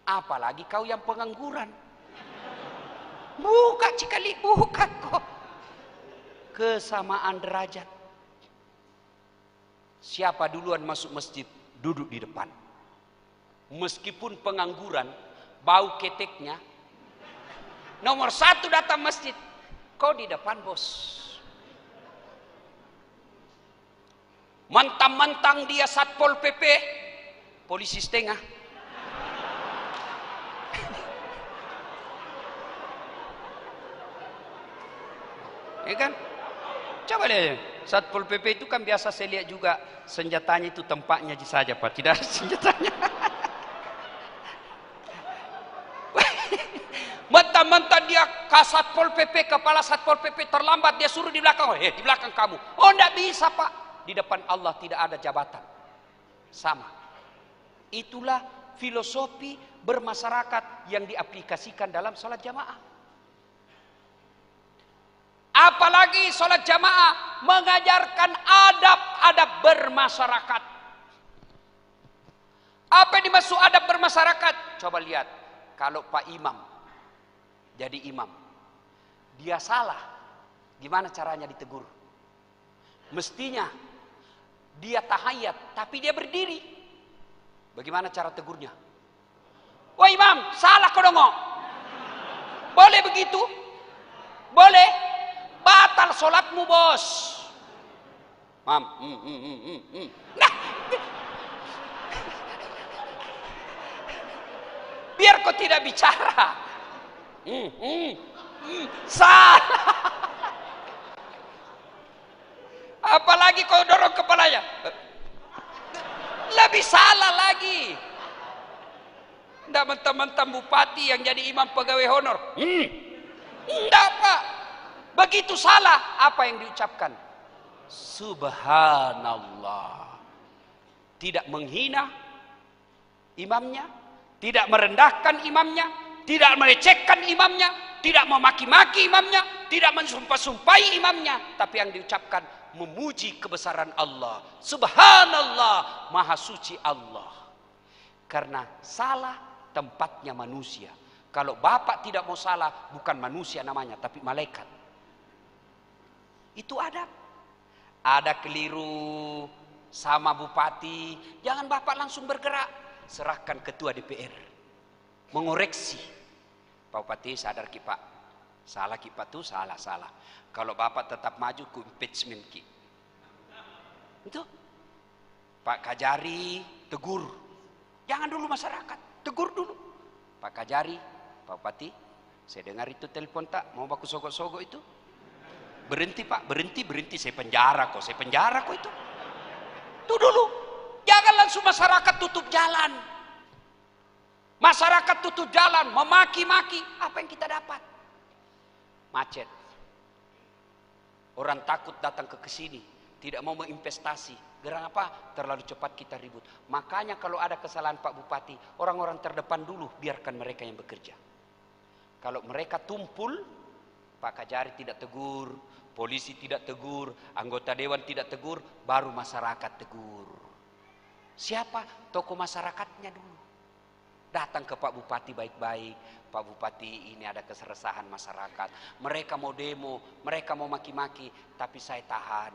Apalagi kau yang pengangguran. Buka cikali, buka kok. Kesamaan derajat. Siapa duluan masuk masjid, duduk di depan. Meskipun pengangguran, bau keteknya. Nomor 1 datang masjid, kau di depan bos. Mentang-mentang dia Satpol PP, polisi setengah. Ya kan? Coba lihat, Satpol PP itu kan biasa saya lihat juga senjatanya itu tempatnya saja Pak, tidak ada senjatanya. Mentang-mentang dia Satpol PP, kepala Satpol PP terlambat, dia suruh di belakang. Di belakang kamu. Oh, enggak bisa Pak. Di depan Allah tidak ada jabatan. Sama. Itulah filosofi bermasyarakat yang diaplikasikan dalam sholat jamaah. Apalagi sholat jamaah mengajarkan adab-adab bermasyarakat. Apa yang dimaksud adab bermasyarakat? Coba lihat, kalau Pak Imam jadi imam, dia salah, gimana caranya ditegur? Mestinya dia tahiyat, tapi dia berdiri. Bagaimana cara tegurnya? Wah imam, salah kau dong. Boleh begitu? Boleh? Batal sholatmu bos. Mam. Nah, biar kau tidak bicara. Salah. Apalagi kau dorong kepalanya, lebih salah lagi. Tidak mentang-mentang bupati yang jadi imam pegawai honor. Tidak Pak, begitu salah. Apa yang diucapkan? Subhanallah. Tidak menghina imamnya, tidak merendahkan imamnya, tidak melecehkan imamnya, tidak memaki-maki imamnya, tidak mensumpah-sumpahi imamnya, tapi yang diucapkan memuji kebesaran Allah. Subhanallah, maha suci Allah. Karena salah tempatnya manusia. Kalau bapak tidak mau salah, bukan manusia namanya, tapi malaikat. Itu adab. Ada keliru sama bupati, jangan bapak langsung bergerak. Serahkan ketua DPR mengoreksi. Pak Bupati sadar ki Pak, salah ki Pak tuh salah. Kalau bapak tetap maju ku impeachment ki. Itu Pak Kajari tegur. Jangan dulu masyarakat, tegur dulu. Pak Kajari, Pak Bupati, saya dengar itu telepon tak mau baku sogok-sogok itu. Berhenti Pak, berhenti, saya penjara kok itu. Itu dulu. Jangan langsung masyarakat tutup jalan. Masyarakat tutup jalan, memaki-maki, apa yang kita dapat? Macet. Orang takut datang ke sini, tidak mau menginvestasi. Gara apa? Terlalu cepat kita ribut. Makanya kalau ada kesalahan Pak Bupati, orang-orang terdepan dulu, biarkan mereka yang bekerja. Kalau mereka tumpul, Pak Kajari tidak tegur, polisi tidak tegur, anggota dewan tidak tegur, baru masyarakat tegur. Siapa? Tokoh masyarakatnya dulu. Datang ke Pak Bupati baik-baik. Pak Bupati, ini ada keresahan masyarakat. Mereka mau demo, mereka mau maki-maki, tapi saya tahan.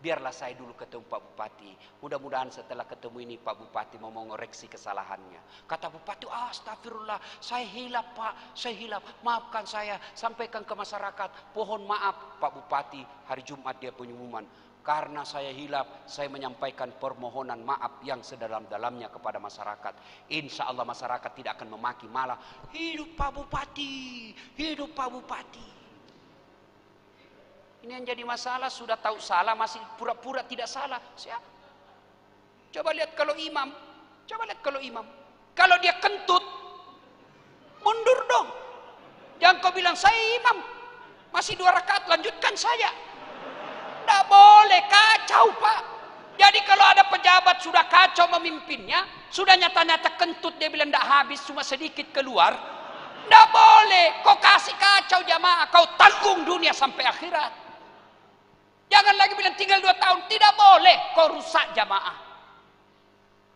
Biarlah saya dulu ketemu Pak Bupati. Mudah-mudahan setelah ketemu ini Pak Bupati mau mengoreksi kesalahannya. Kata Bupati, astagfirullah, saya hilap Pak, saya hilap. Maafkan saya, sampaikan ke masyarakat. Pohon maaf Pak Bupati, hari Jumat dia pengumuman. Karena saya hilap, saya menyampaikan permohonan maaf yang sedalam-dalamnya kepada masyarakat. Insya Allah masyarakat tidak akan memaki, malah hidup Pak Bupati, hidup Pak Bupati. Ini yang jadi masalah, sudah tahu salah masih pura-pura tidak salah. Siapa? Coba lihat kalau imam. Coba lihat kalau imam. Kalau dia kentut, mundur dong. Jangan kau bilang saya imam. Masih 2 rakaat, lanjutkan saja. Tidak boleh, kacau Pak. Jadi kalau ada pejabat sudah kacau memimpinnya, sudah nyata-nyata kentut, dia bilang tidak habis, cuma sedikit keluar. Tidak boleh, kau kasih kacau jamaah, kau tanggung dunia sampai akhirat. Jangan lagi bilang tinggal 2 tahun, tidak boleh, kau rusak jamaah.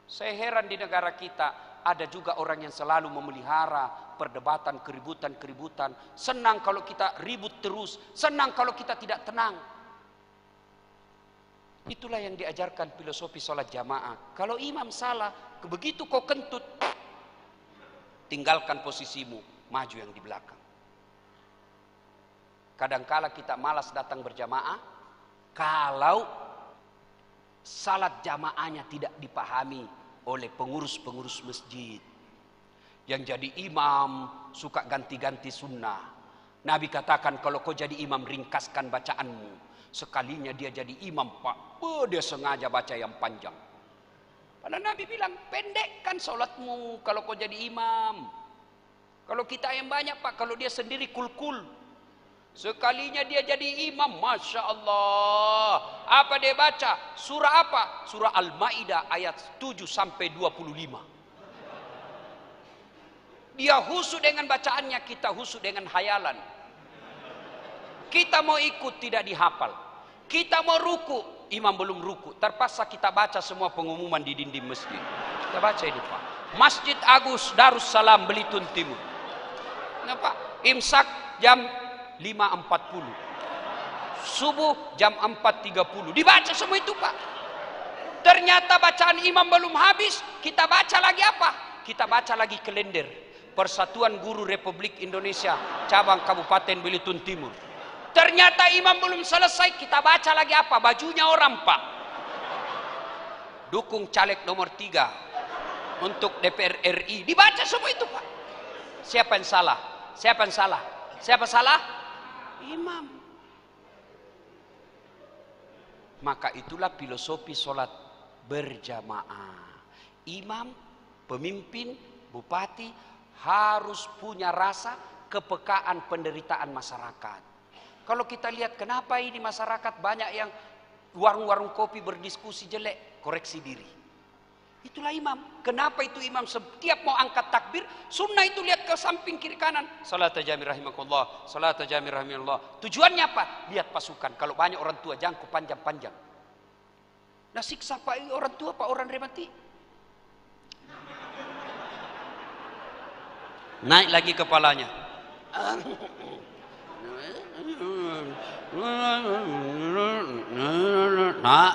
Saya heran di negara kita, ada juga orang yang selalu memelihara perdebatan, keributan. Senang kalau kita ribut terus, senang kalau kita tidak tenang. Itulah yang diajarkan filosofi sholat jamaah. Kalau imam salah, begitu kau kentut, tinggalkan posisimu, maju yang di belakang. Kadangkala kita malas datang berjamaah, kalau salat jamaahnya tidak dipahami oleh pengurus-pengurus masjid. Yang jadi imam suka ganti-ganti sunnah. Nabi katakan kalau kau jadi imam ringkaskan bacaanmu. Sekalinya dia jadi imam Pak, dia sengaja baca yang panjang. Padahal Nabi bilang pendekkan sholatmu kalau kau jadi imam. Kalau kita yang banyak Pak, kalau dia sendiri kul-kul. Sekalinya dia jadi imam, Masya Allah. Apa dia baca? Surah apa? Surah Al-Ma'idah ayat 7 sampai 25. Dia khusyuk dengan bacaannya, kita khusyuk dengan hayalan. Kita mau ikut tidak dihafal. Kita mau ruku, imam belum ruku. Terpaksa kita baca semua pengumuman di dinding masjid. Kita baca ini Pak. Masjid Agus Darussalam Belitung Timur. Kenapa? Imsak jam 5.40, subuh jam 4.30, dibaca semua itu Pak. Ternyata bacaan imam belum habis, kita baca lagi apa? Kita baca lagi kalender Persatuan Guru Republik Indonesia cabang Kabupaten Belitung Timur. Ternyata imam belum selesai, kita baca lagi apa? Bajunya orang Pak. Dukung caleg nomor 3 untuk DPR RI, dibaca semua itu Pak. Siapa yang salah? Siapa yang salah? Siapa salah? Imam. Maka itulah filosofi sholat berjamaah. Imam, pemimpin, bupati harus punya rasa kepekaan penderitaan masyarakat. Kalau kita lihat kenapa ini masyarakat banyak yang warung-warung kopi berdiskusi jelek, koreksi diri. Itulah imam. Kenapa itu imam setiap mau angkat takbir, sunnah itu lihat ke samping kiri kanan. Salat jami rahimakumullah, salat jami rahimakumullah. Tujuannya apa? Lihat pasukan. Kalau banyak orang tua jangkau panjang-panjang. Nah siksa Pak orang tua, Pak orang remati. Naik lagi kepalanya. Nah,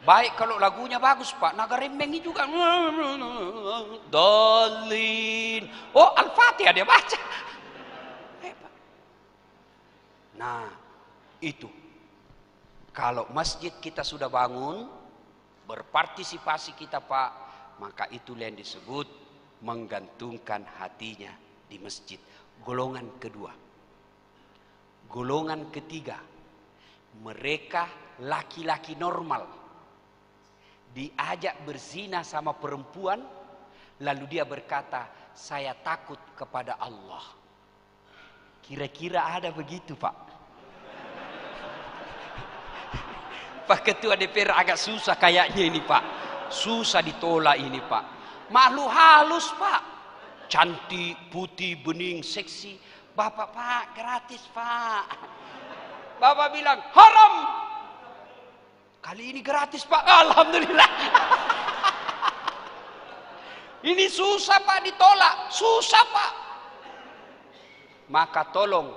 baik kalau lagunya bagus Pak, naga rembengi juga. Dolin. Oh Al-Fatihah dia baca. Nah itu. Kalau masjid kita sudah bangun, berpartisipasi kita Pak, maka itulah yang disebut menggantungkan hatinya di masjid. Golongan kedua. Golongan ketiga, mereka laki-laki normal diajak berzina sama perempuan, lalu dia berkata, saya takut kepada Allah. Kira-kira ada begitu Pak? Pak Ketua DPR agak susah kayaknya ini Pak. Susah ditolak ini Pak. Makhluk halus Pak. Cantik, putih, bening, seksi. Bapak Pak, gratis Pak. Bapak bilang, haram. Kali ini gratis Pak, alhamdulillah. Ini susah Pak ditolak, susah Pak. Maka tolong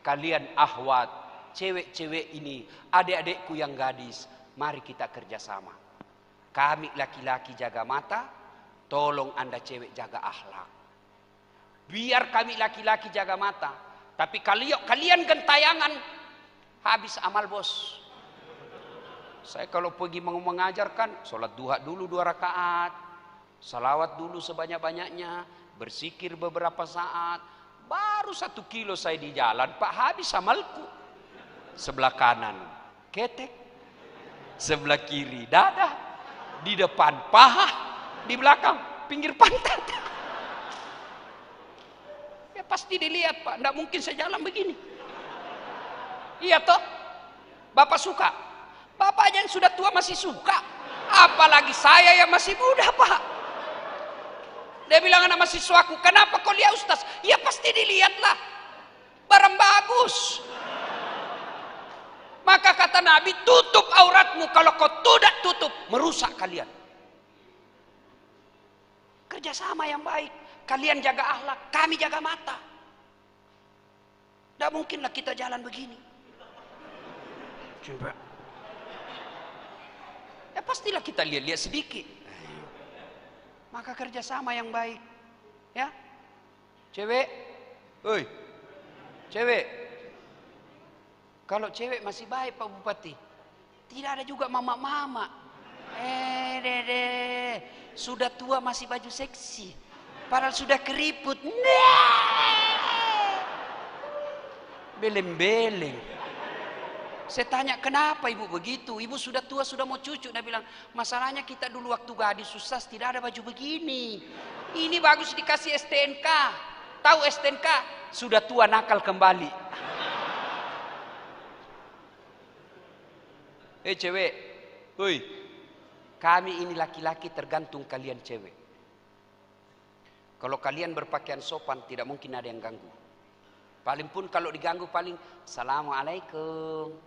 kalian ahwat, cewek-cewek ini, adik-adikku yang gadis, mari kita kerjasama. Kami laki-laki jaga mata, tolong Anda cewek jaga akhlak. Biar kami laki-laki jaga mata, tapi kalian gentayangan, habis amal bos. Saya kalau pergi mau mengajarkan, sholat duha dulu 2 rakaat, salawat dulu sebanyak-banyaknya, bersikir beberapa saat, baru 1 kilo saya di jalan, Pak habis amalku. sebelah kanan ketek, sebelah kiri dada, di depan paha, di belakang pinggir pantat. Ya pasti dilihat Pak, tidak mungkin saya jalan begini. Iya toh? Bapak suka? Bapak aja yang sudah tua masih suka, apalagi saya yang masih muda Pak. Dia bilang anak mahasiswaku, kenapa kau lihat Ustaz? Ya pasti dilihatlah, barang bagus. Maka kata Nabi, tutup auratmu. Kalau kau tidak tutup, merusak kalian. Kerjasama yang baik. Kalian jaga akhlak, kami jaga mata. Tidak mungkinlah kita jalan begini. Coba. Ya pastilah kita lihat-lihat sedikit. Maka kerjasama yang baik. Ya. Cewek. Oi. Cewek. Kalau cewek masih baik Pak Bupati. Tidak ada juga mama-mama. Dede. Sudah tua masih baju seksi. Padahal sudah keriput. Beleng-beleng. Saya tanya kenapa ibu begitu? Ibu sudah tua, sudah mau cucu. Dia bilang, masalahnya kita dulu waktu gadis susah tidak ada baju begini. Ini bagus dikasih STNK. Tahu STNK? Sudah tua nakal kembali. Cewek, woi, kami ini laki-laki tergantung kalian cewek. Kalau kalian berpakaian sopan tidak mungkin ada yang ganggu. Paling pun kalau diganggu paling Assalamualaikum,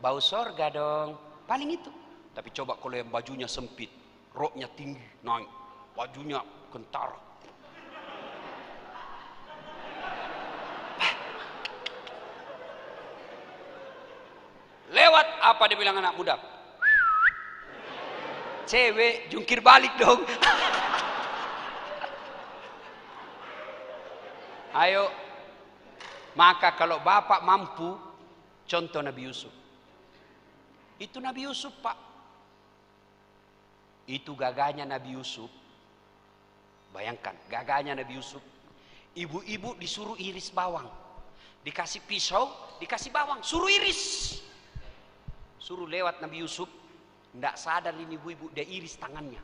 bau sorga dong, paling itu. Tapi coba kalau yang bajunya sempit, roknya tinggi, naik, bajunya kentara. Lewat apa dia bilang anak muda? Cewek jungkir balik dong. Ayo. Maka kalau bapak mampu, contoh Nabi Yusuf. Itu Nabi Yusuf Pak. Itu gagahnya Nabi Yusuf. Bayangkan gagahnya Nabi Yusuf. Ibu-ibu disuruh iris bawang. Dikasih pisau, dikasih bawang, suruh iris. Suruh lewat Nabi Yusuf, tidak sadar ini ibu-ibu, dia iris tangannya.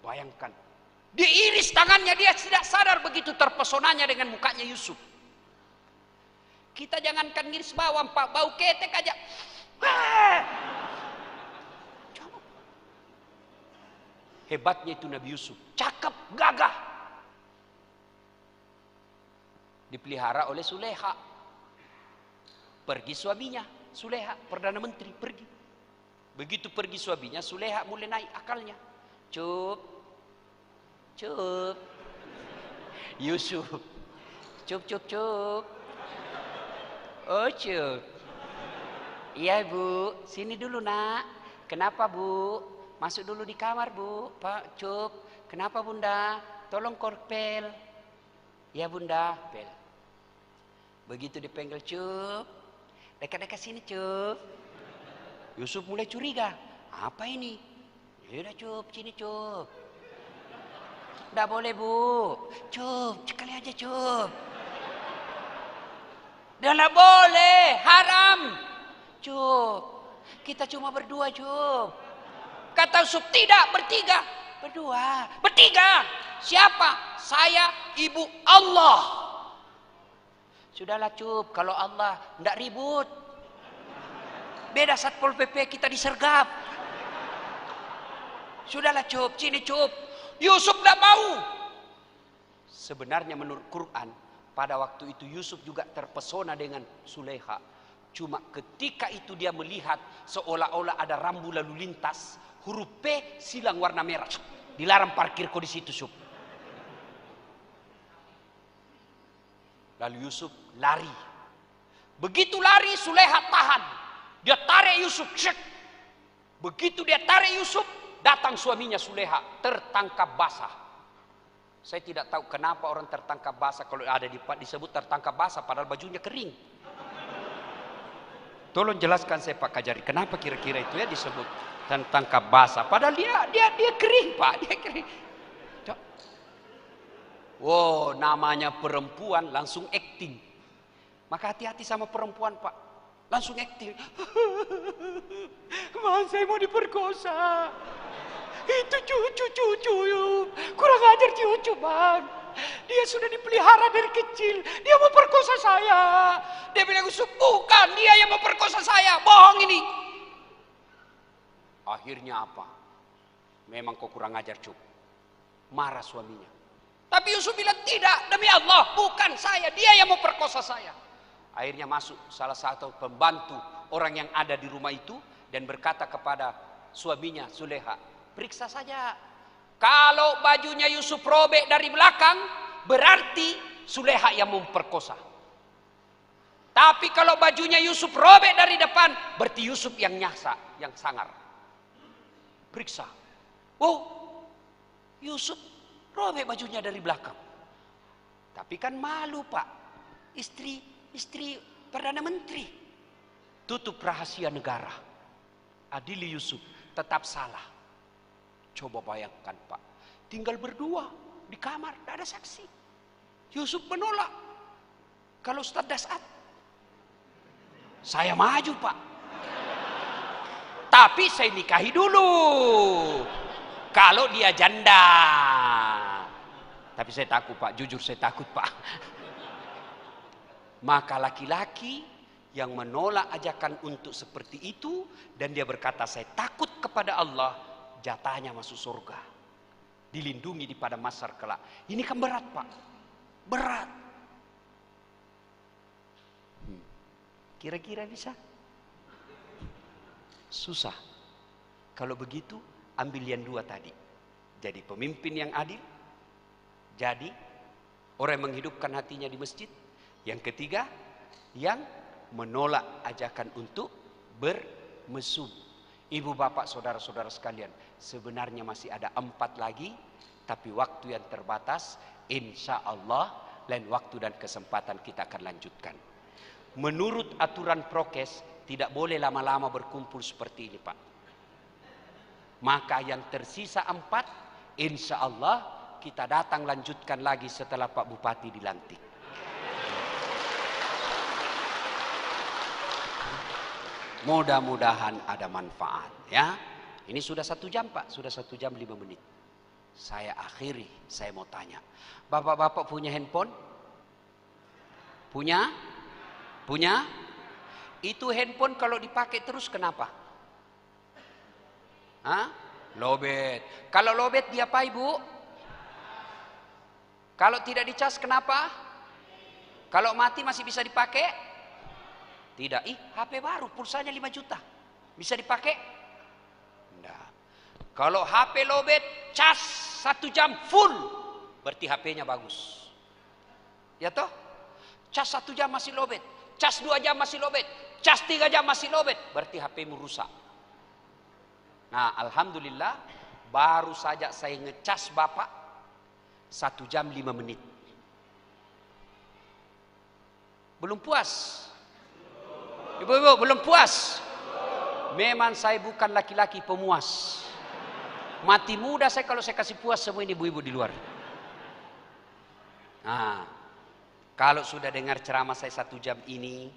Bayangkan, dia iris tangannya, dia tidak sadar begitu terpesonanya dengan mukanya Yusuf. Kita jangankan iris bawang Pak, bau ketek aja. Hebatnya itu Nabi Yusuf, cakep, gagah. Dipelihara oleh Suleha. Pergi suaminya. Suleha, Perdana Menteri, pergi. Begitu pergi suaminya, Suleha mulai naik akalnya. Cup. Yusuf. Cup. Oh Cup. Iya Bu, sini dulu nak. Kenapa Bu? Masuk dulu di kamar Bu. Pak Cup. Kenapa Bunda? Tolong korpel. Ya Bunda, pel. Begitu dipanggil Cup. Dekat-dekat sini Cup. Yusuf mulai curiga. Apa ini? Ya udah Cup, sini Cup. Nggak boleh Bu. Cup, sekali aja Cup. Dan nggak boleh, haram. Cup, kita cuma berdua Cup. Kata Yusuf, tidak, bertiga. Berdua, bertiga. Siapa? Saya, Ibu, Allah. Sudahlah Cup, kalau Allah tidak ribut. Beda Satpol PP kita disergap. Sudahlah Cup, sini Cup. Yusuf tidak mau. Sebenarnya menurut Quran, pada waktu itu Yusuf juga terpesona dengan Suleha. Cuma ketika itu dia melihat seolah-olah ada rambu lalu lintas, huruf P silang warna merah. Dilarang parkir kau di situ Sup. Lalu Yusuf lari. Begitu lari Suleha tahan. Dia tarik Yusuf. Cek. Begitu dia tarik Yusuf, datang suaminya Suleha tertangkap basah. Saya tidak tahu kenapa orang tertangkap basah. Kalau ada disebut tertangkap basah padahal bajunya kering. Tolong jelaskan saya Pak Kajari, kenapa kira-kira itu ya disebut tertangkap basah padahal dia kering Pak, dia kering. Wow, namanya perempuan langsung acting. Maka hati-hati sama perempuan Pak. Langsung acting. Mas, saya mau diperkosa. Itu cucu. Kurang ajar cucu, Bang. Dia sudah dipelihara dari kecil. Dia mau perkosa saya. Dia bilang, bukan dia yang mau perkosa saya. Bohong ini. Akhirnya apa? Memang kau kurang ajar, Cuk. Marah suaminya. Tapi Yusuf bilang, tidak, demi Allah, bukan saya. Dia yang mau perkosa saya. Akhirnya masuk salah satu pembantu orang yang ada di rumah itu dan berkata kepada suaminya, Zuleha, periksa saja. Kalau bajunya Yusuf robek dari belakang, berarti Zuleha yang memperkosa. Tapi kalau bajunya Yusuf robek dari depan, berarti Yusuf yang nyasa, yang sangar. Periksa. Oh, Yusuf robek bajunya dari belakang. Tapi kan malu, Pak. Istri Perdana Menteri. Tutup rahasia negara. Adili Yusuf tetap salah. Coba bayangkan, Pak. Tinggal berdua di kamar, tidak ada saksi. Yusuf menolak. Kalau Ustaz Dasat, saya maju, Pak. Tapi saya nikahi dulu. Kalau dia janda. Tapi saya takut, Pak. Jujur saya takut, Pak. Maka laki-laki yang menolak ajakan untuk seperti itu dan dia berkata, saya takut kepada Allah, jatahnya masuk surga. Dilindungi di padang mahsyar kelak. Ini kan berat, Pak. Berat. Kira-kira bisa? Susah. Kalau begitu, ambil yang dua tadi. Jadi pemimpin yang adil. Jadi orang yang menghidupkan hatinya di masjid. Yang ketiga, yang menolak ajakan untuk bermesum. Ibu bapak saudara-saudara sekalian, sebenarnya masih ada 4 lagi, tapi waktu yang terbatas. Insya Allah lain waktu dan kesempatan kita akan lanjutkan. Menurut aturan prokes, tidak boleh lama-lama berkumpul seperti ini, Pak. Maka yang tersisa 4, insya Allah kita datang lanjutkan lagi setelah Pak Bupati dilantik. Mudah-mudahan ada manfaat, ya. Ini sudah 1 jam, Pak. Sudah 1 jam 5 menit. Saya akhiri, saya mau tanya. Bapak-bapak punya handphone? Punya? Punya? Itu handphone kalau dipakai terus kenapa? Hah? Lobet. Kalau lobet diapa, Ibu? Kalau tidak dicas kenapa? Kalau mati masih bisa dipakai? Tidak. HP baru, pulsanya 5 juta. Bisa dipakai? Tidak. Kalau HP lobet, cas 1 jam full, berarti HP-nya bagus. Ya toh? Cas 1 jam masih lobet, cas 2 jam masih lobet, cas 3 jam masih lobet, berarti HP-mu rusak. Nah, alhamdulillah baru saja saya ngecas Bapak 1 jam 5 menit. Belum puas? Ibu-ibu belum puas? Memang saya bukan laki-laki pemuas. Mati muda saya kalau saya kasih puas semua ini ibu-ibu di luar. Nah, kalau sudah dengar ceramah saya 1 jam ini,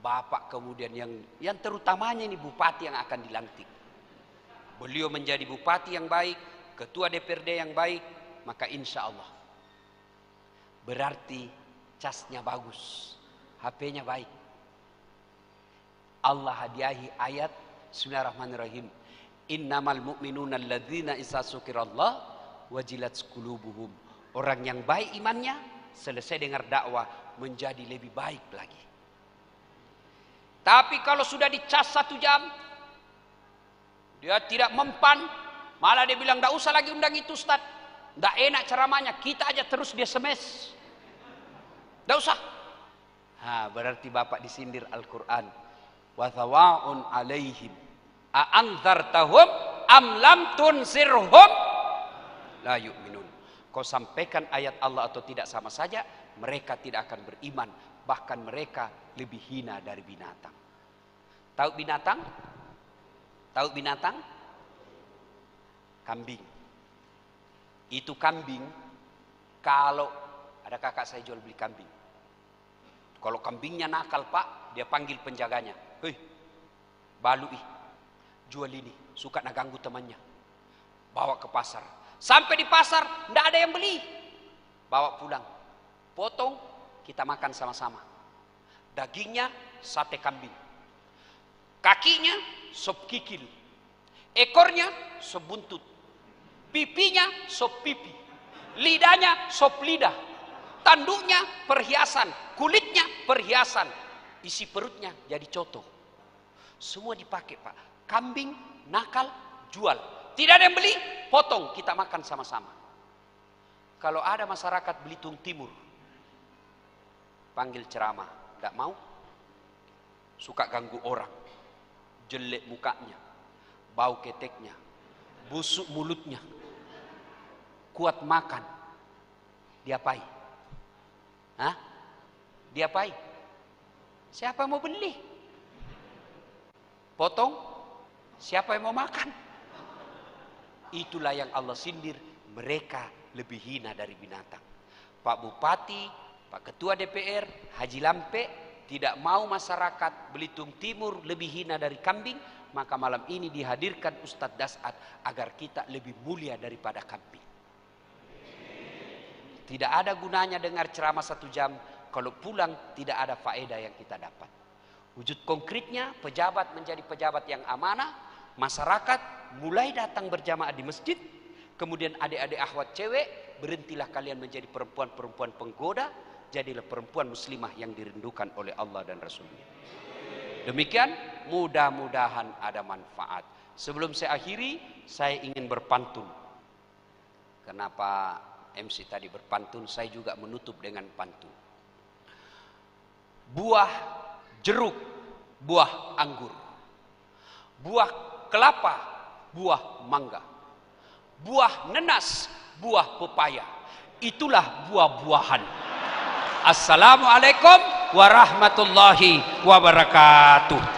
Bapak kemudian yang terutamanya ini bupati yang akan dilantik. Beliau menjadi bupati yang baik, ketua DPRD yang baik, maka insya Allah berarti casnya bagus, HP-nya baik. Allah hadiahi ayat Bismillahirrahmanirrahim. Innamal mu'minuna alladzina isa dzukirallah wajilat qulubuhum. Orang yang baik imannya selesai dengar dakwah menjadi lebih baik lagi. Tapi kalau sudah dicas 1 jam dia tidak mempan, malah dia bilang enggak usah lagi undang itu Ustaz. Enggak enak ceramahnya, kita aja terus dia SMS. Enggak usah. Berarti Bapak disindir Al-Qur'an. Wa thawa'un 'alaihim a anzartahum am lam tunsirhum la yu'minun. Kau sampaikan ayat Allah atau tidak sama saja, mereka tidak akan beriman, bahkan mereka lebih hina dari binatang. Tahu binatang? Tahu binatang? Kambing. Itu kambing, kalau ada kakak saya jual beli kambing. Kalau kambingnya nakal, Pak, dia panggil penjaganya. hei, balu jual ini, suka naganggu temannya. Bawa ke pasar. Sampai di pasar, tidak ada yang beli. Bawa pulang. Potong, kita makan sama-sama. Dagingnya, sate kambing. Kakinya, sop kikil. Ekornya, sop buntut. Pipinya, sop pipi. Lidahnya, sop lidah. Tanduknya, perhiasan. Kulitnya, perhiasan. Isi perutnya, jadi coto. Semua dipakai, Pak. Kambing, nakal, jual. Tidak ada yang beli, potong, kita makan sama-sama. Kalau ada masyarakat Belitung Timur, panggil ceramah, tidak mau. Suka ganggu orang, jelek mukanya, bau keteknya, busuk mulutnya, kuat makan, diapai? Hah? Diapai? Siapa yang mau beli? Potong, siapa yang mau makan? Itulah yang Allah sindir, mereka lebih hina dari binatang. Pak Bupati, Pak Ketua DPR, Haji Lampe tidak mau masyarakat Belitung Timur lebih hina dari kambing, maka malam ini dihadirkan Ustadz Das'ad agar kita lebih mulia daripada kambing. Tidak ada gunanya dengar ceramah 1 jam kalau pulang tidak ada faedah yang kita dapat. Wujud konkretnya, pejabat menjadi pejabat yang amanah. Masyarakat mulai datang berjamaah di masjid. Kemudian adik-adik akhwat cewek, berhentilah kalian menjadi perempuan-perempuan penggoda. Jadilah perempuan muslimah yang dirindukan oleh Allah dan Rasulnya. Demikian, mudah-mudahan ada manfaat. Sebelum saya akhiri, saya ingin berpantun. Kenapa MC tadi berpantun, saya juga menutup dengan pantun. Buah jeruk, buah anggur. Buah kelapa, buah mangga. Buah nenas, buah pepaya. Itulah buah-buahan. Assalamualaikum warahmatullahi wabarakatuh.